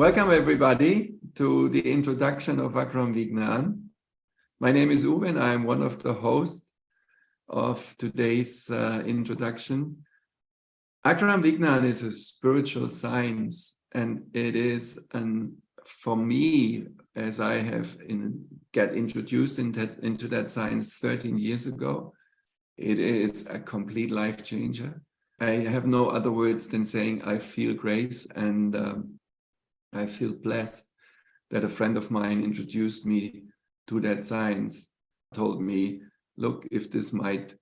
Welcome everybody to the introduction of Akram Vignan. My name is Uwe and I'm one of the hosts of today's introduction. Akram Vignan is a spiritual science, and it is, for me, as I have get introduced into that science 13 years ago, it is a complete life changer. I have no other words than saying I feel grace, and I feel blessed that a friend of mine introduced me to that science, told me, look, if this might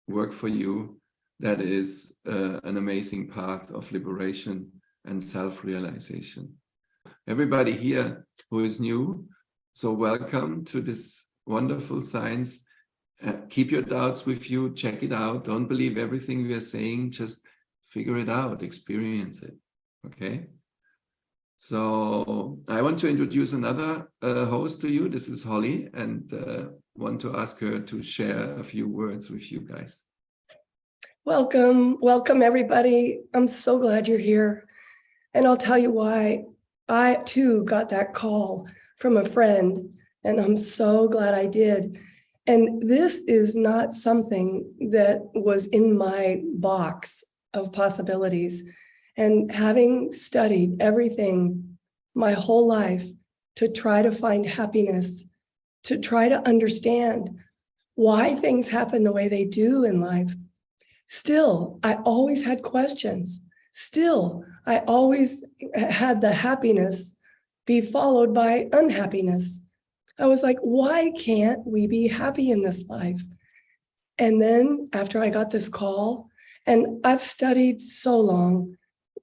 work for you, that is an amazing path of liberation and self-realization. Everybody here who is new, so welcome to this wonderful science. Keep your doubts with you, check it out. Don't believe everything we are saying, just figure it out, experience it, okay? So I want to introduce another host to you. This is Holly, and want to ask her to share a few words with you guys. Welcome everybody. I'm so glad you're here. And I'll tell you why. I too got that call from a friend, and I'm so glad I did. And this is not something that was in my box of possibilities. And having studied everything my whole life to try to find happiness, to try to understand why things happen the way they do in life, still, I always had questions. Still, I always had the happiness be followed by unhappiness. I was like, why can't we be happy in this life? And then after I got this call, and I've studied so long,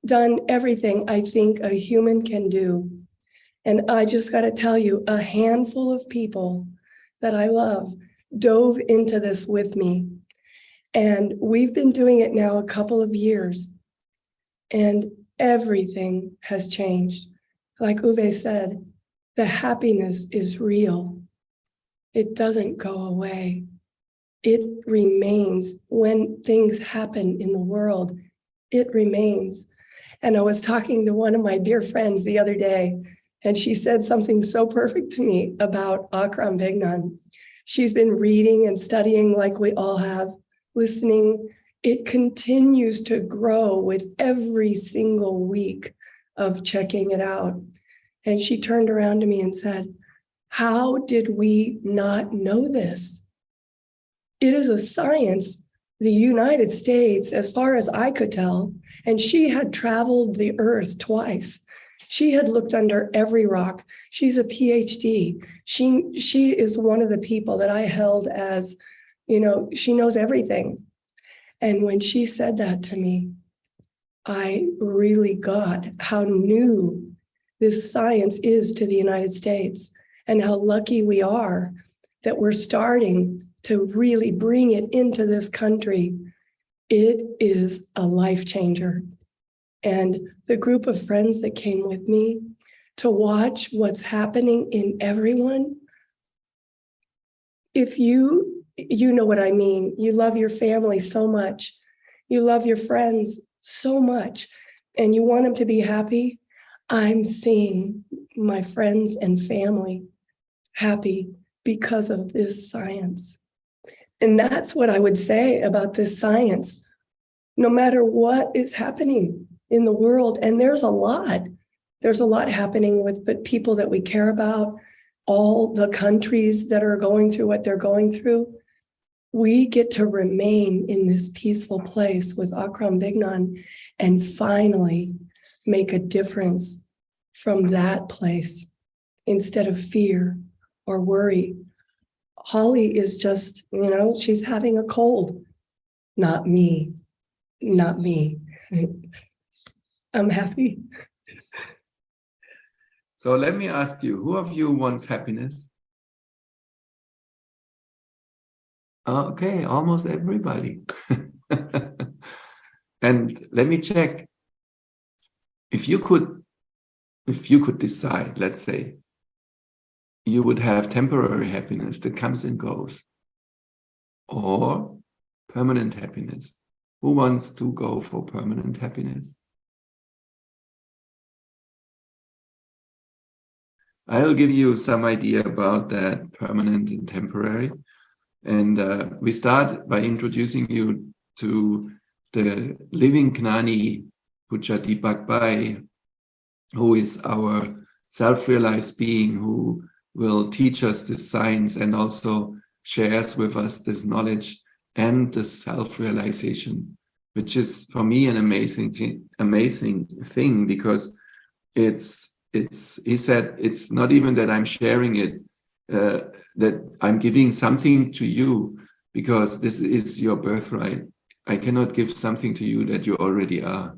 done everything I think a human can do. And I just got to tell you, a handful of people that I love dove into this with me. And we've been doing it now a couple of years, and everything has changed. Like Uwe said, the happiness is real. It doesn't go away. It remains. When things happen in the world, it remains. And I was talking to one of my dear friends the other day, and she said something so perfect to me about Akram Vignan. She's been reading and studying like we all have, listening. It continues to grow with every single week of checking it out. And she turned around to me and said, how did we not know this? It is a science. The United States, as far as I could tell, and she had traveled the earth twice. She had looked under every rock. She's a PhD. She is one of the people that I held as, she knows everything. And when she said that to me, I really got how new this science is to the United States and how lucky we are that we're starting to really bring it into this country. It is a life changer. And the group of friends that came with me to watch what's happening in everyone, if you know what I mean, you love your family so much, you love your friends so much, and you want them to be happy, I'm seeing my friends and family happy because of this science. And that's what I would say about this science. No matter what is happening in the world, and there's a lot happening with people that we care about, all the countries that are going through what they're going through, we get to remain in this peaceful place with Akram Vignan and finally make a difference from that place instead of fear or worry. Holly is just, she's having a cold. Not me. I'm happy. So let me ask you, who of you wants happiness? Okay, almost everybody. And let me check. If you could decide, let's say, you would have temporary happiness that comes and goes, or permanent happiness. Who wants to go for permanent happiness? I'll give you some idea about that permanent and temporary. And we start by introducing you to the living Gnani Puja Deepak Bhai, who is our self-realized being who will teach us this science and also shares with us this knowledge and the self-realization, which is for me an amazing thing, because he said, it's not even that I'm sharing it, that I'm giving something to you, because this is your birthright. I cannot give something to you that you already are.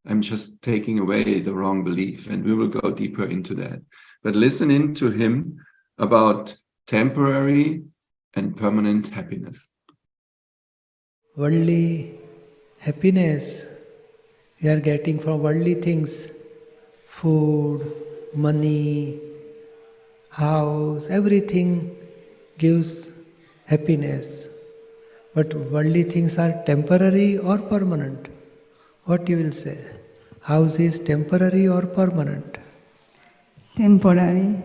I'm just taking away the wrong belief, and we will go deeper into that. But listen in to him about temporary and permanent happiness. Worldly happiness we are getting from worldly things, food, money, house, everything gives happiness. But worldly things are temporary or permanent? What you will say? House is temporary or permanent? Temporary.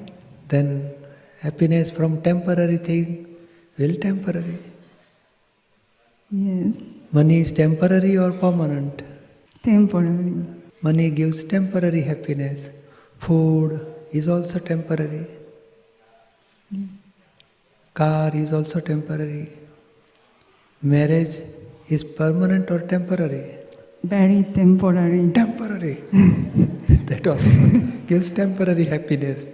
Then happiness from temporary thing will temporary. Yes. Money is temporary or permanent? Temporary. Money gives temporary happiness. Food is also temporary. Car is also temporary. Marriage is permanent or temporary? Very temporary. Temporary. That also gives temporary happiness.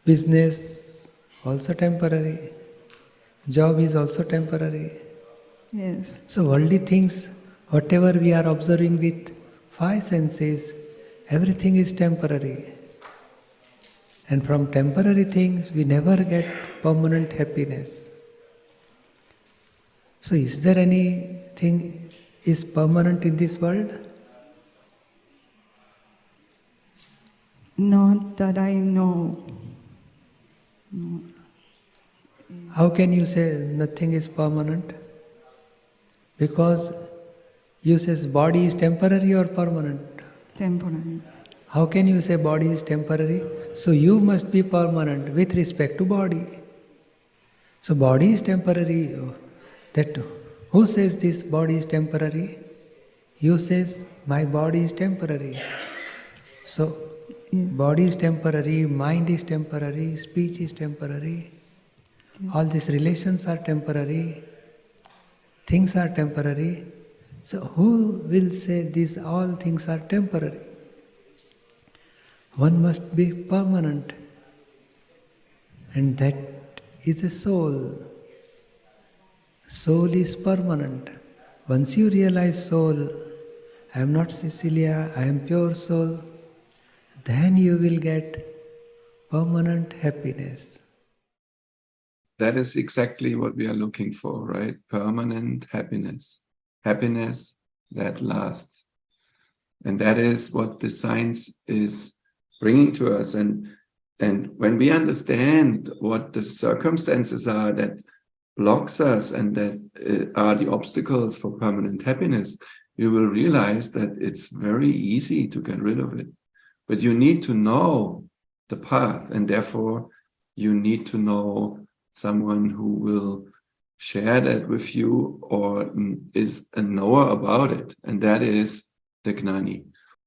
Business also temporary. Job is also temporary. Yes. So worldly things, whatever we are observing with five senses, everything is temporary. And from temporary things, we never get permanent happiness. So is there anything is permanent in this world? Not that I know. No. How can you say nothing is permanent? Because you say body is temporary or permanent? Temporary. How can you say body is temporary? So you must be permanent with respect to body. So body is temporary. That who says this body is temporary? You says my body is temporary. So body is temporary, mind is temporary, speech is temporary. All these relations are temporary. Things are temporary. So who will say these all things are temporary? One must be permanent. And that is a soul. Soul is permanent. Once you realize soul, I am not Cecilia, I am pure soul, then you will get permanent happiness. That is exactly what we are looking for, right? Permanent happiness. Happiness that lasts. And that is what the science is bringing to us. And when we understand what the circumstances are that blocks us and that are the obstacles for permanent happiness, you will realize that it's very easy to get rid of it. But you need to know the path, and therefore you need to know someone who will share that with you or is a knower about it, and that is the Gnani.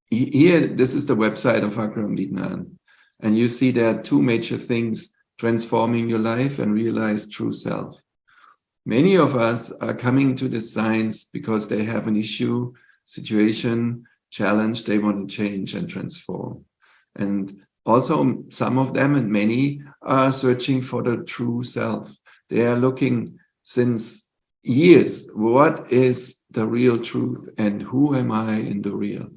Here, this is the website of Akram Vignan, and you see there are two major things: transforming your life and realize true self. Many of us are coming to this science because they have an issue, situation, challenge they want to change and transform. And also some of them, and many, are searching for the true self. They are looking since years, what is the real truth and who am I in the real?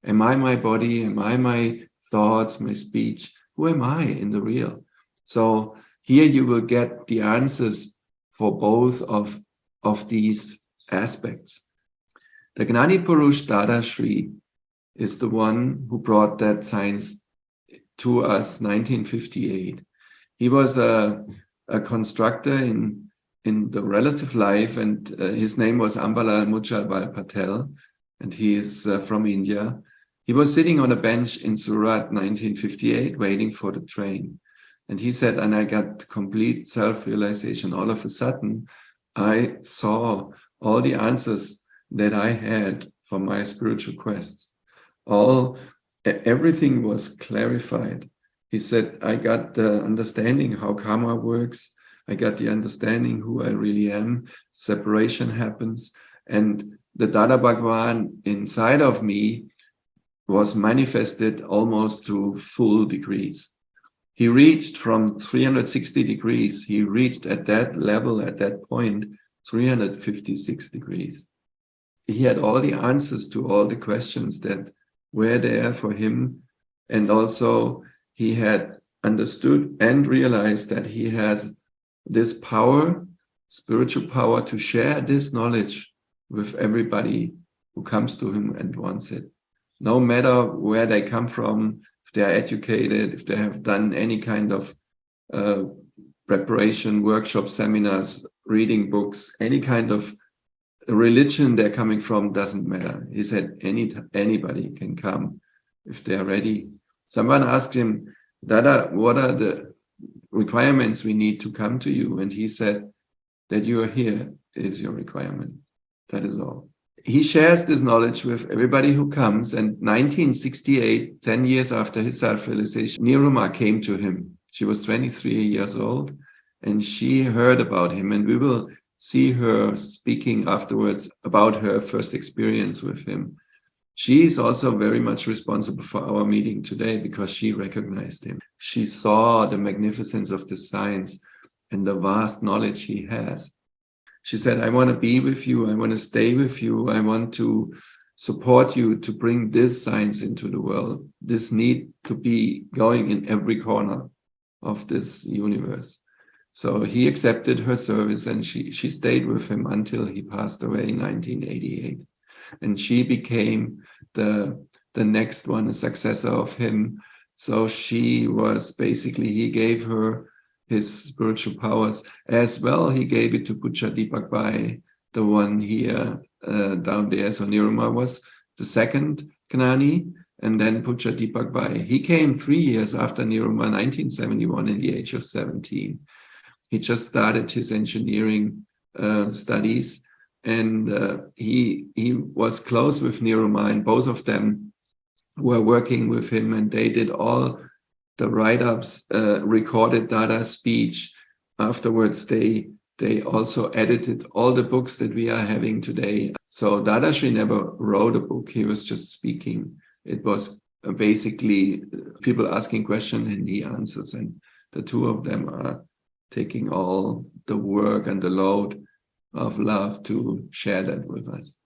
Am I my body? Am I my thoughts, my speech? Who am I in the real? So here you will get the answers for both of these aspects. The Gnani Purush Dada Shri is the one who brought that science to us, 1958. He was a constructor in the relative life, and his name was Ambalal Mujjalbhai Patel, and he is from India. He was sitting on a bench in Surat, 1958, waiting for the train. And he said, and I got complete self-realization. All of a sudden, I saw all the answers that I had for my spiritual quests. Everything was clarified. He said, I got the understanding how karma works. I got the understanding who I really am. Separation happens. And the Dada Bhagwan inside of me was manifested almost to full degrees. He reached from 360 degrees. He reached at that level, at that point, 356 degrees. He had all the answers to all the questions that were there for him. And also he had understood and realized that he has this power, spiritual power, to share this knowledge with everybody who comes to him and wants it. No matter where they come from, if they are educated, if they have done any kind of preparation, workshop, seminars, reading books, any kind of religion they're coming from, doesn't matter. He said anybody can come if they're ready. Someone asked him, Dada, what are the requirements we need to come to you? And he said, that you are here is your requirement. That is all. He shares this knowledge with everybody who comes. And 1968, 10 years after his self-realization, Niruma came to him. She was 23 years old, and she heard about him. And we will see her speaking afterwards about her first experience with him. She is also very much responsible for our meeting today because she recognized him. She saw the magnificence of the science and the vast knowledge he has. She said, I want to be with you. I want to stay with you. I want to support you to bring this science into the world. This need to be going in every corner of this universe. So he accepted her service, and she stayed with him until he passed away in 1988. And she became the next one, a successor of him. So she was basically, he gave her his spiritual powers as well. He gave it to Puja Deepak Bhai, the one here down there. So Niruma was the second Gnani, and then Puja Deepak Bhai. He came 3 years after Niruma, 1971, in the age of 17. He just started his engineering studies, and he was close with Niruma, and both of them were working with him, and they did all the write-ups, recorded Dada's speech. Afterwards, they also edited all the books that we are having today. So Dadashi never wrote a book, he was just speaking. It was basically people asking questions and he answers, and the two of them are taking all the work and the load of love to share that with us.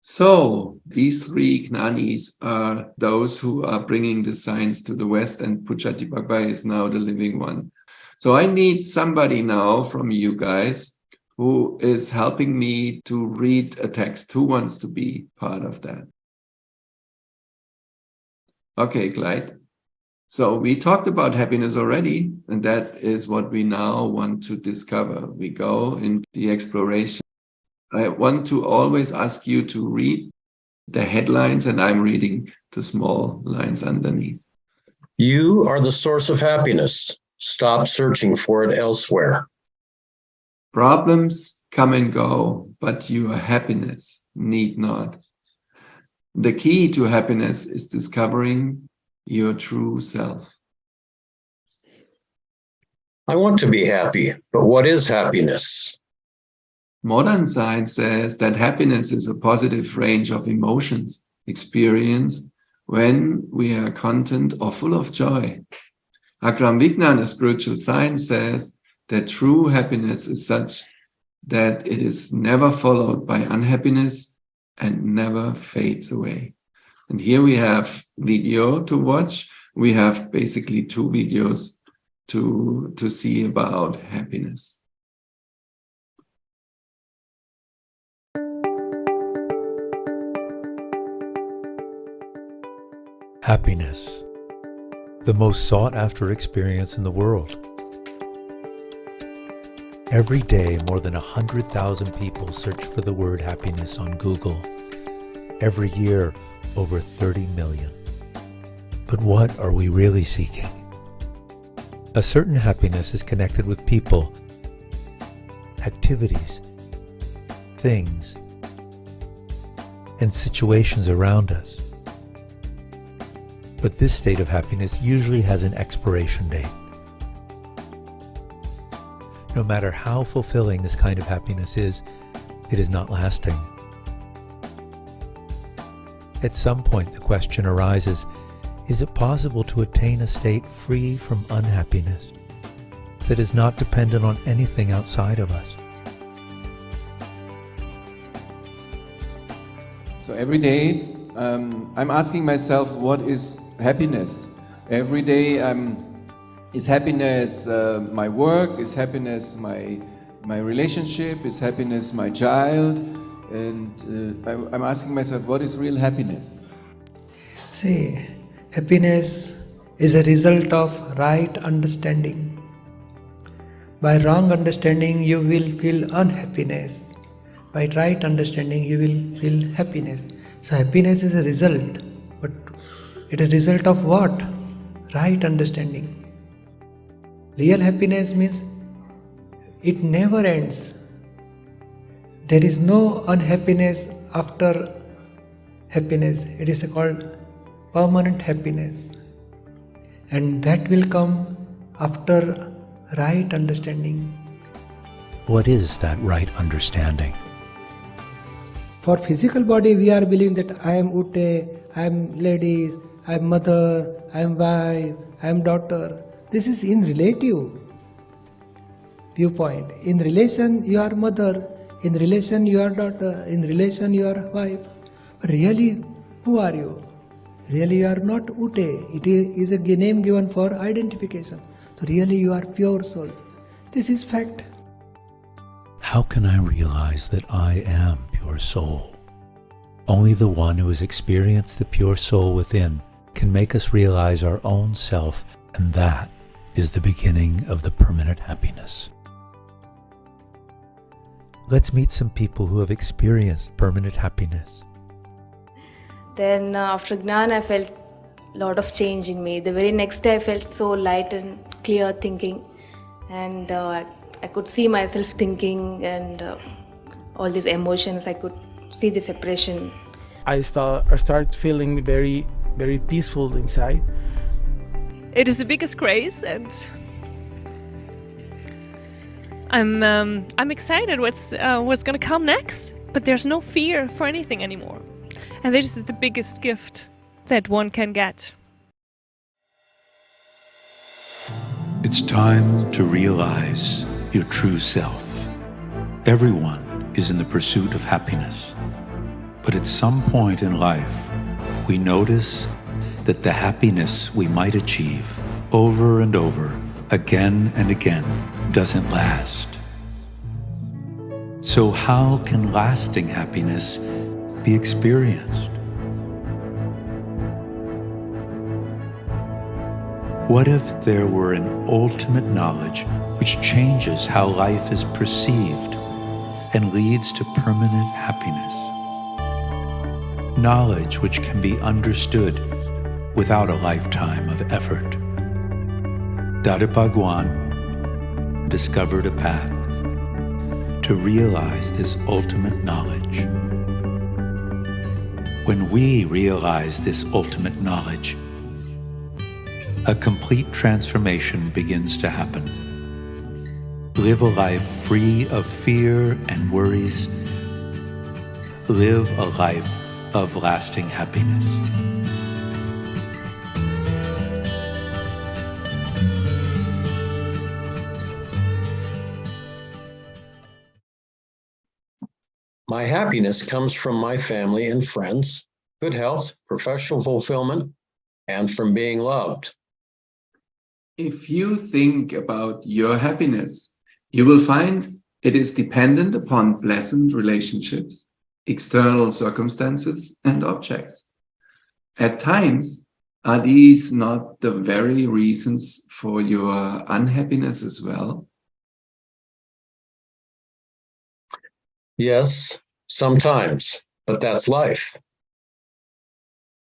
So these three Gnanis are those who are bringing the science to the West, and Puja Deepak Bhai is now the living one. So I need somebody now from you guys who is helping me to read a text. Who wants to be part of that? Okay, Clyde. So we talked about happiness already, and that is what we now want to discover. We go in the exploration. I want to always ask you to read the headlines, and I'm reading the small lines underneath. You are the source of happiness. Stop searching for it elsewhere. Problems come and go, but your happiness need not. The key to happiness is discovering your true self. I want to be happy, but what is happiness? Modern science says that happiness is a positive range of emotions experienced when we are content or full of joy. Akram Vignan, a spiritual science, says that true happiness is such that it is never followed by unhappiness and never fades away. And here we have video to watch. We have basically two videos to see about happiness. Happiness, the most sought-after experience in the world. Every day, more than 100,000 people search for the word happiness on Google. Every year, over 30 million. But what are we really seeking? A certain happiness is connected with people, activities, things, and situations around us. But this state of happiness usually has an expiration date. No matter how fulfilling this kind of happiness is, it is not lasting. At some point, the question arises, is it possible to attain a state free from unhappiness that is not dependent on anything outside of us? So every day I'm asking myself, what is happiness? Every day is happiness my work? Is happiness my relationship? Is happiness my child? And I'm asking myself, what is real happiness? See, happiness is a result of right understanding. By wrong understanding, you will feel unhappiness. By right understanding, you will feel happiness. So happiness is a result, but it is a result of what? Right understanding. Real happiness means it never ends. There is no unhappiness after happiness. It is called permanent happiness. And that will come after right understanding. What is that right understanding? For physical body, we are believing that I am Ute, I am ladies, I am mother, I am wife, I am daughter. This is in relative viewpoint. In relation, you are mother. In relation, you are daughter. In relation, you are wife. But really, who are you? Really, you are not Ute. It is a name given for identification. So really, you are pure soul. This is fact. How can I realize that I am pure soul? Only the one who has experienced the pure soul within can make us realize our own self, and that is the beginning of the permanent happiness. Let's meet some people who have experienced permanent happiness. Then after Gnan, I felt a lot of change in me. The very next day I felt so light and clear thinking, and I could see myself thinking, and all these emotions, I could see the separation. I start feeling very, very peaceful inside. It is the biggest grace, and I'm excited what's gonna come next. But there's no fear for anything anymore, and this is the biggest gift that one can get. It's time to realize your true self. Everyone is in the pursuit of happiness, but at some point in life, we notice that the happiness we might achieve over and over, again and again, doesn't last. So how can lasting happiness be experienced? What if there were an ultimate knowledge which changes how life is perceived and leads to permanent happiness? Knowledge which can be understood without a lifetime of effort. Dada Bhagwan discovered a path to realize this ultimate knowledge. When we realize this ultimate knowledge, a complete transformation begins to happen. Live a life free of fear and worries. Live a life of lasting happiness. My happiness comes from my family and friends, good health, professional fulfillment, and from being loved. If you think about your happiness, you will find it is dependent upon pleasant relationships, external circumstances, and objects. At times, are these not the very reasons for your unhappiness as well? Yes, sometimes, but that's life.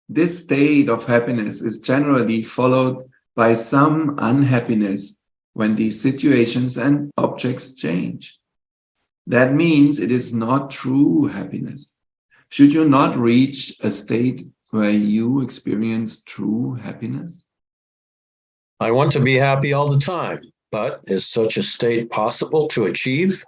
This state of happiness is generally followed by some unhappiness when these situations and objects change. That means it is not true happiness. Should you not reach a state where you experience true happiness? I want to be happy all the time, but is such a state possible to achieve?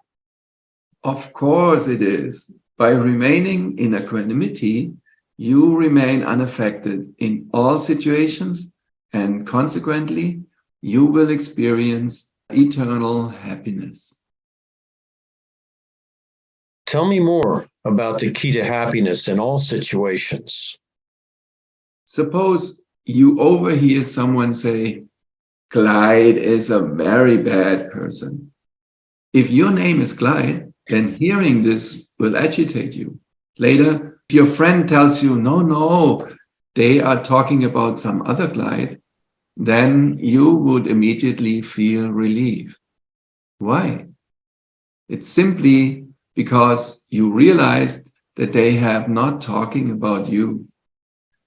Of course it is. By remaining in equanimity, you remain unaffected in all situations, and consequently, you will experience eternal happiness. Tell me more about the key to happiness in all situations. Suppose you overhear someone say, Clyde is a very bad person. If your name is Clyde, then hearing this will agitate you. Later, if your friend tells you, no, they are talking about some other Clyde, then you would immediately feel relief. Why? It's simply because you realized that they have not talking about you.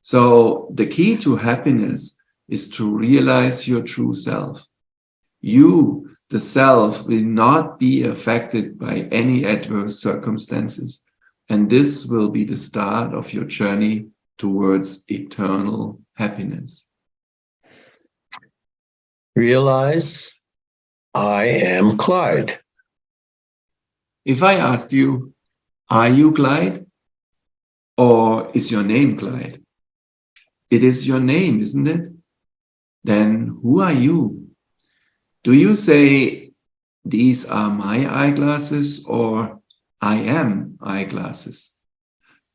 So the key to happiness is to realize your true self. You, the self, will not be affected by any adverse circumstances, and this will be the start of your journey towards eternal happiness. Realize I am Clyde. If I ask you, are you Clyde? Or is your name Clyde? It is your name, isn't it? Then who are you? Do you say, these are my eyeglasses, or I am eyeglasses?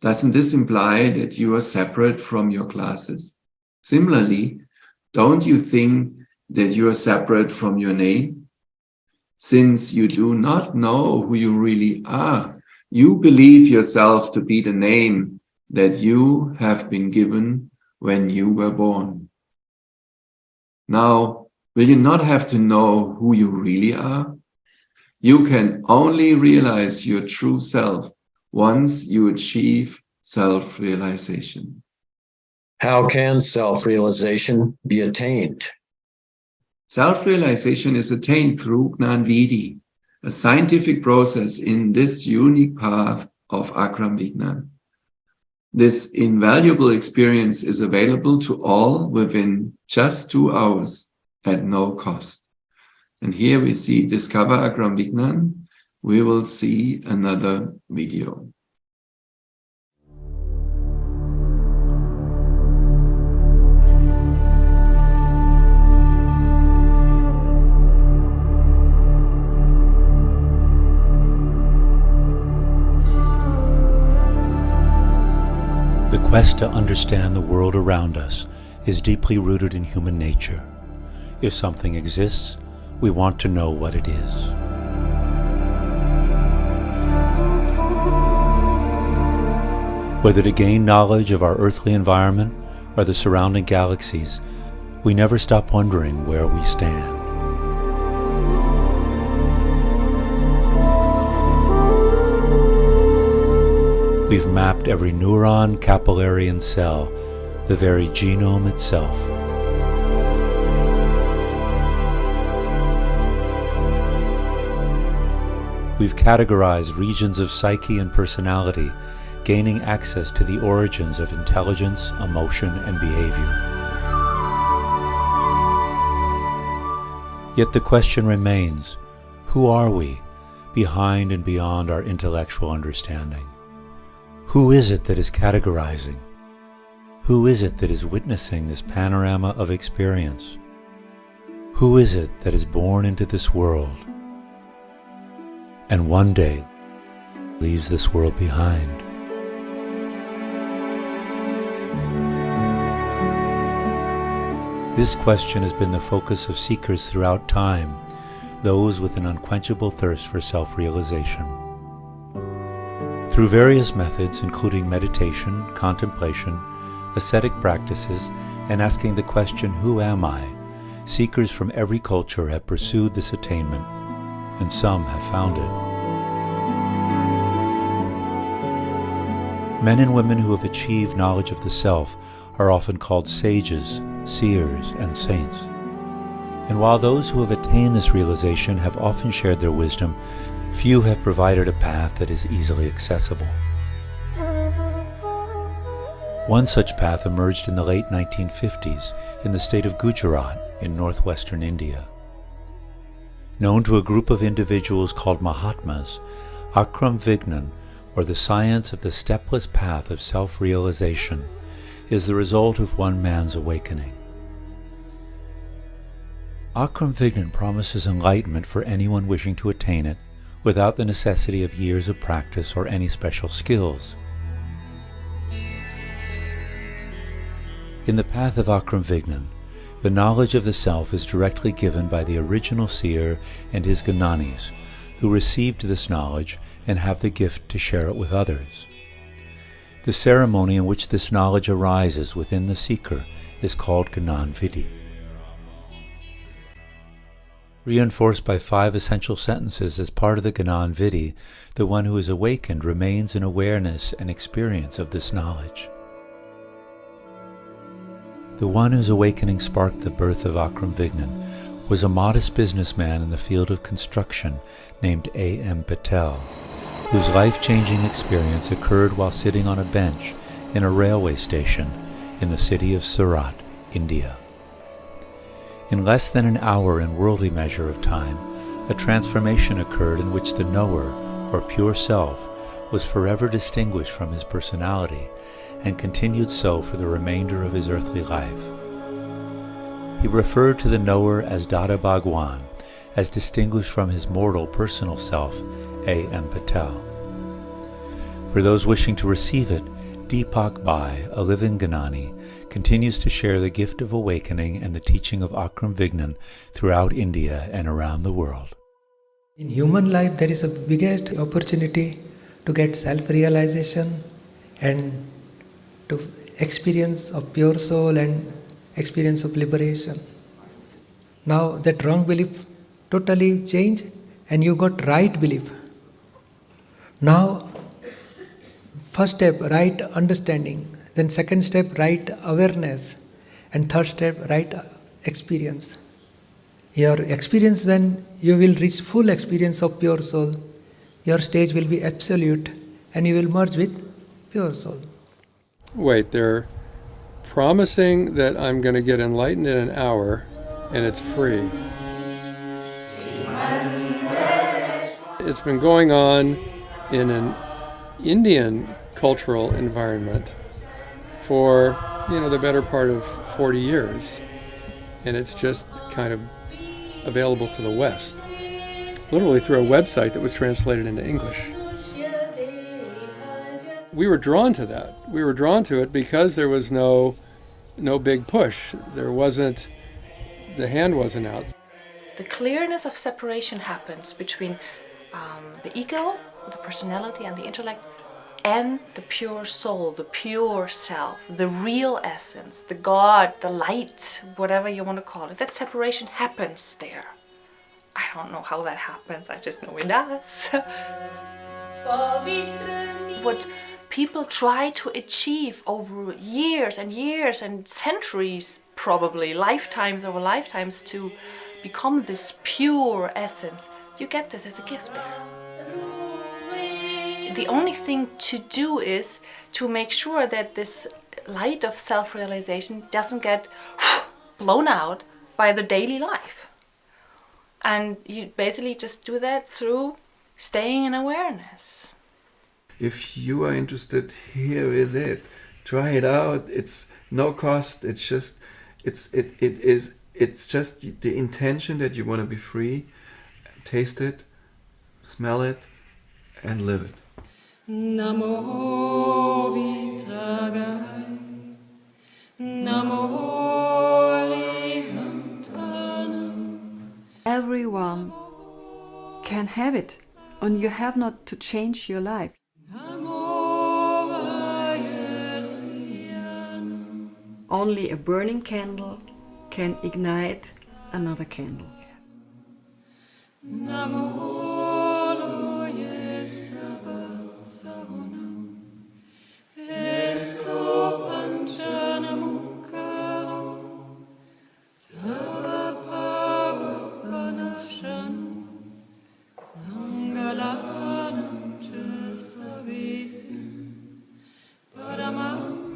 Doesn't this imply that you are separate from your glasses? Similarly, don't you think that you are separate from your name? Since you do not know who you really are, you believe yourself to be the name that you have been given when you were born. Now, will you not have to know who you really are? You can only realize your true self once you achieve self-realization. How can self-realization be attained? Self-realization is attained through Gnanvidi, a scientific process in this unique path of Akram Vignan. This invaluable experience is available to all within just 2 hours at no cost. And here we see Discover Akram Vignan. We will see another video. The quest to understand the world around us is deeply rooted in human nature. If something exists, we want to know what it is. Whether to gain knowledge of our earthly environment or the surrounding galaxies, we never stop wondering where we stand. We've mapped every neuron, capillary, and cell, the very genome itself. We've categorized regions of psyche and personality, gaining access to the origins of intelligence, emotion, and behavior. Yet the question remains, who are we, behind and beyond our intellectual understanding? Who is it that is categorizing? Who is it that is witnessing this panorama of experience? Who is it that is born into this world and one day leaves this world behind? This question has been the focus of seekers throughout time, those with an unquenchable thirst for self-realization. Through various methods, including meditation, contemplation, ascetic practices, and asking the question, who am I? Seekers from every culture have pursued this attainment, and some have found it. Men and women who have achieved knowledge of the self are often called sages, seers, and saints. And while those who have attained this realization have often shared their wisdom, few have provided a path that is easily accessible. One such path emerged in the late 1950s in the state of Gujarat in northwestern India. Known to a group of individuals called Mahatmas, Akram Vignan, or the science of the stepless path of self-realization, is the result of one man's awakening. Akram Vignan promises enlightenment for anyone wishing to attain it without the necessity of years of practice or any special skills. In the path of Akram Vignan, the knowledge of the self is directly given by the original seer and his Gnanis, who received this knowledge and have the gift to share it with others. The ceremony in which this knowledge arises within the seeker is called Gnan Vidhi. Reinforced by 5 essential sentences as part of the Gnan Vidhi, the one who is awakened remains in awareness and experience of this knowledge. The one whose awakening sparked the birth of Akram Vignan was a modest businessman in the field of construction named A.M. Patel, whose life-changing experience occurred while sitting on a bench in a railway station in the city of Surat, India. In less than an hour in worldly measure of time, a transformation occurred in which the knower, or pure self, was forever distinguished from his personality and continued so for the remainder of his earthly life. He referred to the knower as Dada Bhagwan, as distinguished from his mortal personal self, A.M. Patel. For those wishing to receive it, Deepak Bai, a living Gnani, continues to share the gift of awakening and the teaching of Akram Vignan throughout India and around the world. In human life, there is a biggest opportunity to get self-realization and to experience of pure soul and experience of liberation. Now that wrong belief totally changed and you got right belief. Now, first step, right understanding. Then second step, right awareness. And third step, right experience. Your experience, when you will reach full experience of pure soul, your stage will be absolute and you will merge with pure soul. Wait, they're promising that I'm going to get enlightened in an hour and it's free. It's been going on in an Indian cultural environment for, the better part of 40 years. And it's just kind of available to the West, literally through a website that was translated into English. We were drawn to that. We were drawn to it because there was no big push. The hand wasn't out. The clearness of separation happens between the ego, the personality and the intellect, and the pure soul, the pure self, the real essence, the God, the light, whatever you want to call it. That separation happens there. I don't know how that happens, I just know it does. What people try to achieve over years and years and centuries, probably lifetimes over lifetimes, to become this pure essence, you get this as a gift there. The only thing to do is to make sure that this light of self-realization doesn't get blown out by the daily life. And you basically just do that through staying in awareness. If you are interested, here is it. Try it out. It's no cost. It's just the intention that you want to be free. Taste it, smell it, and live it. Namo Vitragai, Namo Lihantanam. Everyone can have it, and you have not to change your life. Only a burning candle can ignite another candle. Eso panchanam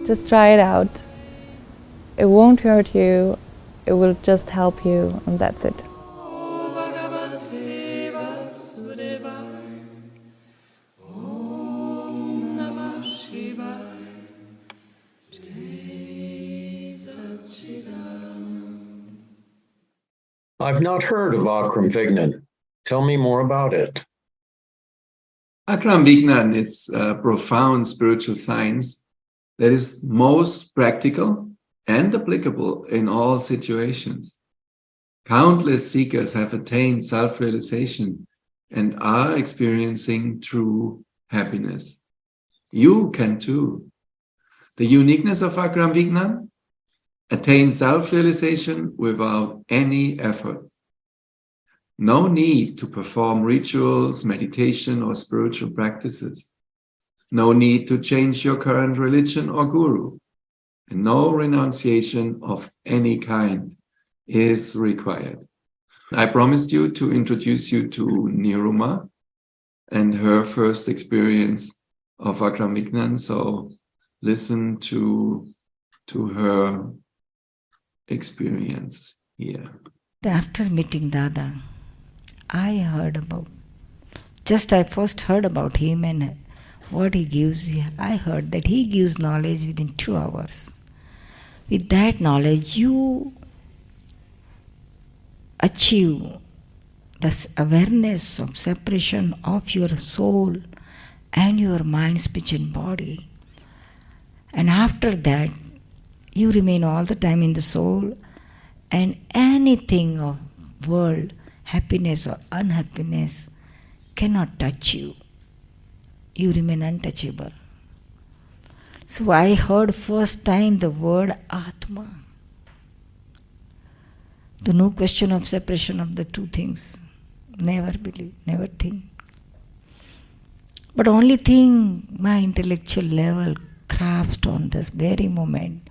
Just try it out. It won't hurt you, it will just help you, and that's it. I've not heard of Akram Vignan. Tell me more about it. Akram Vignan is a profound spiritual science that is most practical and applicable in all situations. Countless seekers have attained self-realization and are experiencing true happiness. You can too. The uniqueness of Akram Vignan: attain self-realization without any effort. No need to perform rituals, meditation, or spiritual practices. No need to change your current religion or guru. And no renunciation of any kind is required. I promised you to introduce you to Niruma and her first experience of Akram Vignan, so listen to her experience here. After meeting Dada, I first heard about him and what he gives. I heard that he gives knowledge within 2 hours. With that knowledge, you achieve this awareness of separation of your soul and your mind, speech and body. And after that, you remain all the time in the soul, and anything of world, happiness or unhappiness, cannot touch you. You remain untouchable. So I heard first time the word Atma. The no question of separation of the two things. Never believe, never think. But only thing my intellectual level grasped on this very moment,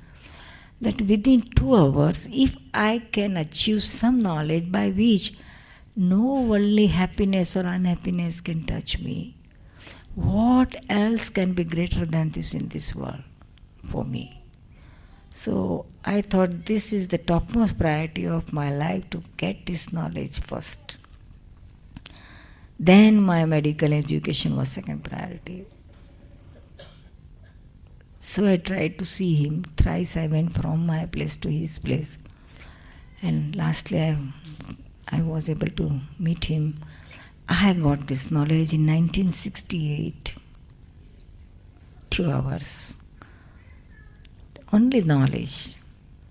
that within 2 hours, if I can achieve some knowledge by which no worldly happiness or unhappiness can touch me, what else can be greater than this in this world for me? So I thought this is the topmost priority of my life, to get this knowledge first. Then my medical education was second priority. So I tried to see him. Thrice I went from my place to his place. And lastly I was able to meet him. I got this knowledge in 1968. 2 hours. Only knowledge.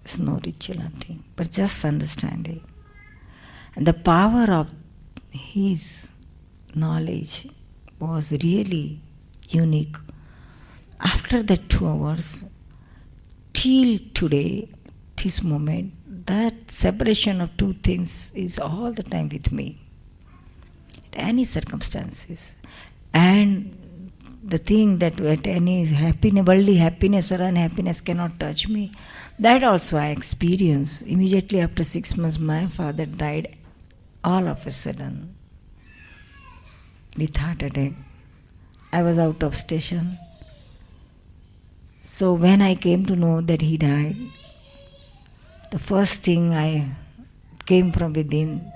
There's no ritual, nothing. But just understanding. And the power of his knowledge was really unique. After that 2 hours, till today, this moment, that separation of two things is all the time with me, in any circumstances. And the thing that at any worldly happiness or unhappiness cannot touch me, that also I experienced. Immediately after 6 months, my father died all of a sudden with heart attack. I was out of station. So when I came to know that he died, the first thing I came from within,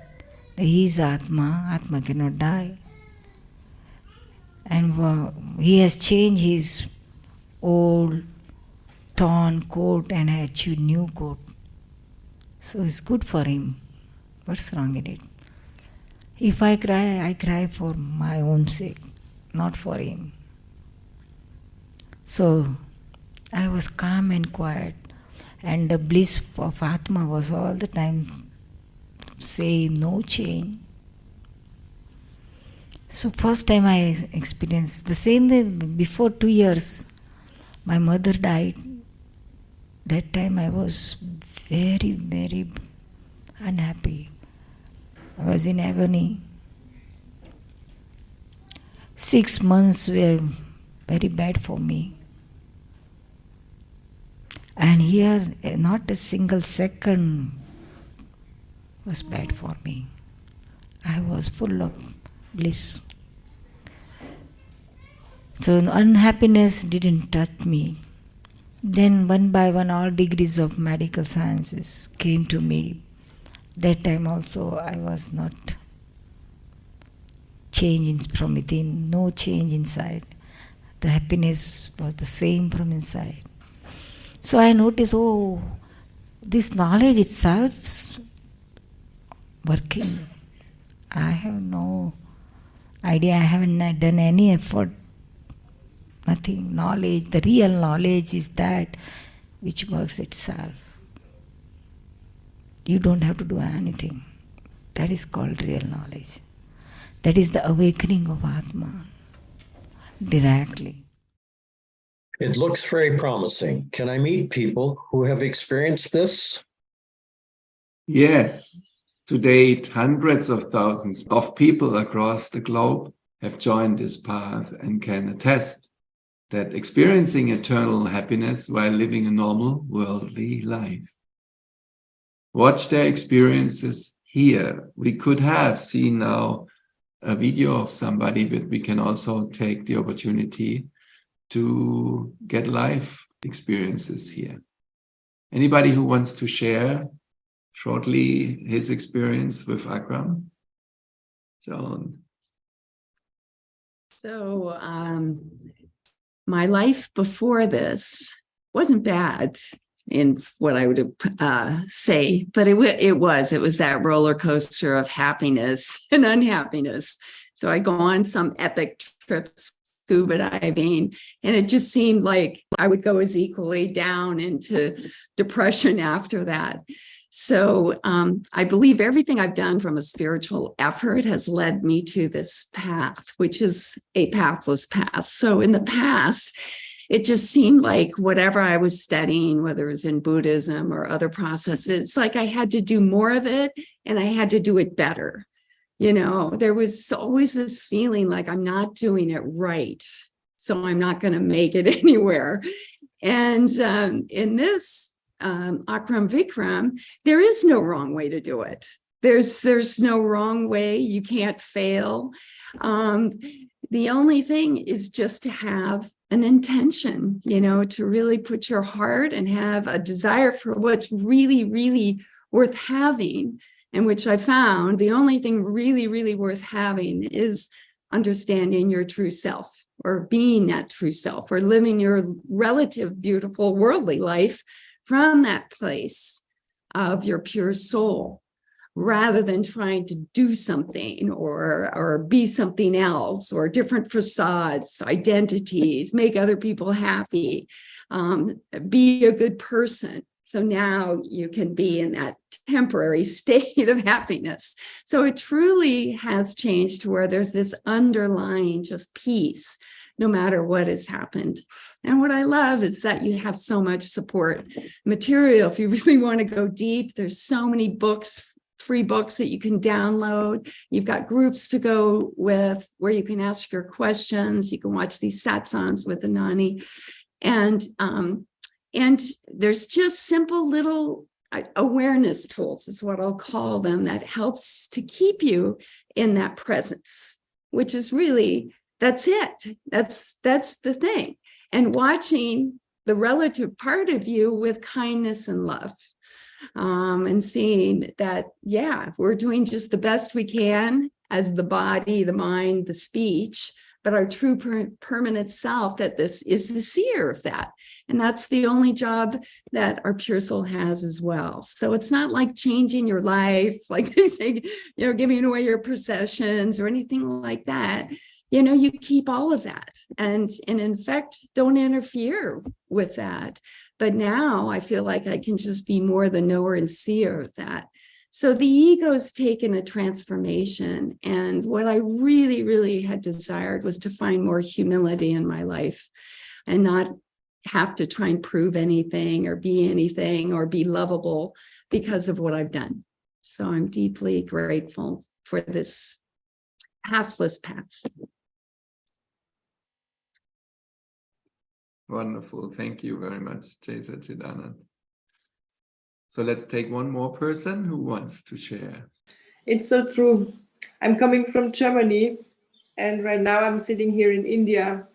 that he is Atma, Atma cannot die. And he has changed his old torn coat and has achieved new coat. So it's good for him. What's wrong in it? If I cry for my own sake, not for him. So I was calm and quiet, and the bliss of Atma was all the time same, no change. So first time I experienced the same way. Before 2 years, my mother died. That time I was very, very unhappy. I was in agony. 6 months were very bad for me. And here, not a single second was bad for me. I was full of bliss. So unhappiness didn't touch me. Then one by one all degrees of medical sciences came to me. That time also I was not changing from within, no change inside. The happiness was the same from inside. So I noticed, oh, this knowledge itself is working. I have no idea, I haven't done any effort, nothing. Knowledge, the real knowledge is that which works itself. You don't have to do anything. That is called real knowledge. That is the awakening of Atma, directly. It looks very promising. Can I meet people who have experienced this? Yes. To date, hundreds of thousands of people across the globe have joined this path and can attest that experiencing eternal happiness while living a normal worldly life. Watch their experiences here. We could have seen now a video of somebody, but we can also take the opportunity to get live experiences here. Anybody who wants to share shortly his experience with Akram? John. So my life before this wasn't bad in what I would say, but it was that roller coaster of happiness and unhappiness. So I go on some epic trips, scuba diving, and it just seemed like I would go as equally down into depression after that. So I believe everything I've done from a spiritual effort has led me to this path, which is a pathless path. So in the past, it just seemed like whatever I was studying, whether it was in Buddhism or other processes, it's like I had to do more of it and I had to do it better. You know, there was always this feeling like I'm not doing it right, so I'm not going to make it anywhere. And in this Akram Vikram, there is no wrong way to do it. There's no wrong way. You can't fail. The only thing is just to have an intention, you know, to really put your heart and have a desire for what's really, really worth having. And which I found the only thing really, really worth having is understanding your true self, or being that true self, or living your relative, beautiful, worldly life from that place of your pure soul, rather than trying to do something or be something else, or different facades, identities, make other people happy, be a good person. So now you can be in that temporary state of happiness. So it truly has changed to where there's this underlying just peace, no matter what has happened. And what I love is that you have so much support material. If you really want to go deep, there's so many books, free books that you can download. You've got groups to go with where you can ask your questions. You can watch these satsangs with Anani. And there's just simple little awareness tools is what I'll call them, that helps to keep you in that presence, which is really, that's it. That's the thing. And watching the relative part of you with kindness and love, and seeing that, yeah, we're doing just the best we can as the body, the mind, the speech, but our true permanent self, that this is the seer of that. And that's the only job that our pure soul has as well. So it's not like changing your life, like they say, you know, giving away your possessions or anything like that. You know, you keep all of that. And in fact, don't interfere with that. But now I feel like I can just be more the knower and seer of that. So the ego's taken a transformation. And what I really, really had desired was to find more humility in my life and not have to try and prove anything or be lovable because of what I've done. So I'm deeply grateful for this pathless path. Wonderful. Thank you very much, Jesa Chidanand. So let's take one more person who wants to share. It's so true. I'm coming from Germany, and right now I'm sitting here in India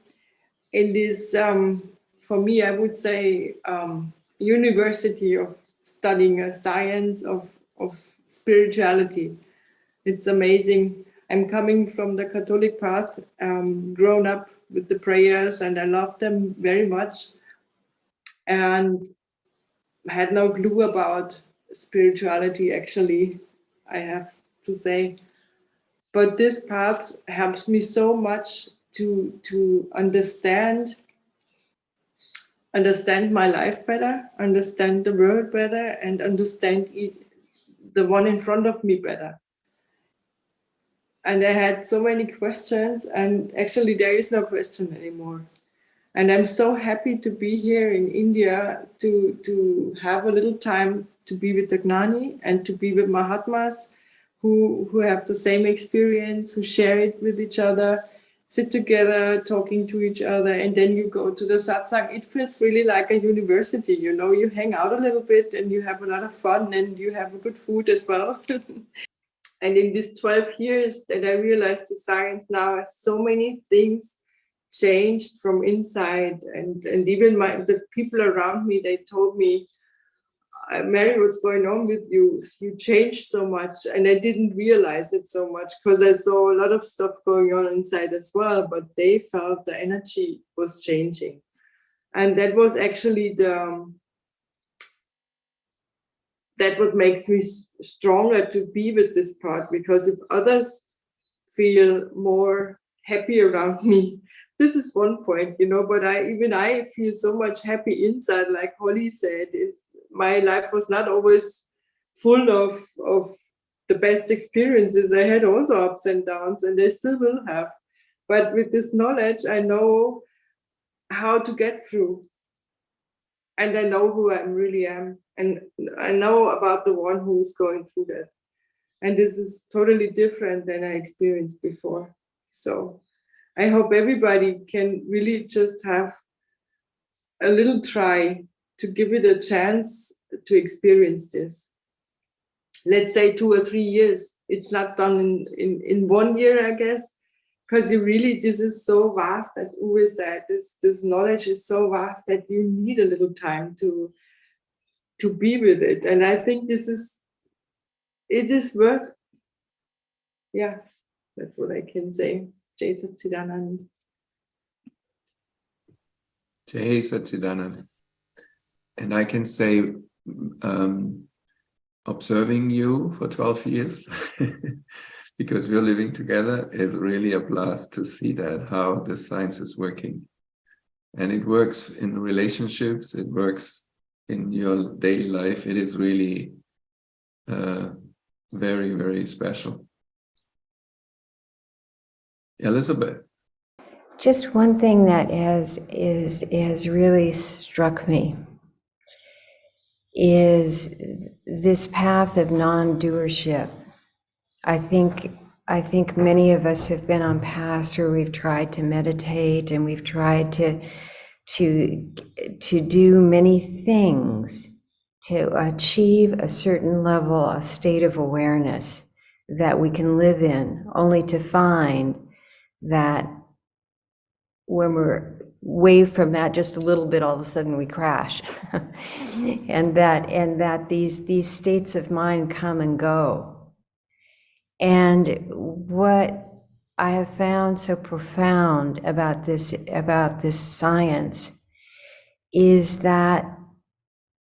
in this for me, I would say university of studying a science of spirituality. It's amazing. I'm coming from the Catholic path, grown up with the prayers, and I love them very much. And I had no clue about spirituality, actually, I have to say. But this path helps me so much to understand my life better, understand the world better, and understand the one in front of me better. And I had so many questions, and actually there is no question anymore. And I'm so happy to be here in India to have a little time to be with the Gnani and to be with Mahatmas who have the same experience, who share it with each other, sit together, talking to each other, and then you go to the satsang. It feels really like a university, you know, you hang out a little bit and you have a lot of fun and you have good food as well. And in these 12 years that I realized the science now has so many things changed from inside, and even the people around me, they told me, Mary, what's going on with you? You changed so much. And I didn't realize it so much because I saw a lot of stuff going on inside as well, but they felt the energy was changing. And that was actually that what makes me stronger to be with this part, because if others feel more happy around me, this is one point, you know, but I feel so much happy inside, like Holly said. My life was not always full of the best experiences. I had also ups and downs, and I still will have. But with this knowledge, I know how to get through. And I know who I really am. And I know about the one who is going through that. And this is totally different than I experienced before. So I hope everybody can really just have a little try to give it a chance to experience this. Let's say 2 or 3 years. It's not done in 1 year, I guess, because this is so vast, that Uwe said, this knowledge is so vast that you need a little time to be with it. And I think it is worth, yeah, that's what I can say. Jai Satchidanand. Jai Satchidanand. And I can say, observing you for 12 years, because we're living together, is really a blast to see that, how the science is working. And it works in relationships, it works in your daily life. It is really very, very special. Elizabeth. Just one thing that has really struck me is this path of non-doership. I think many of us have been on paths where we've tried to meditate and we've tried to do many things to achieve a certain level, a state of awareness that we can live in, only to find that when we're away from that just a little bit, all of a sudden we crash. and that these states of mind come and go. And what I have found so profound about this science is that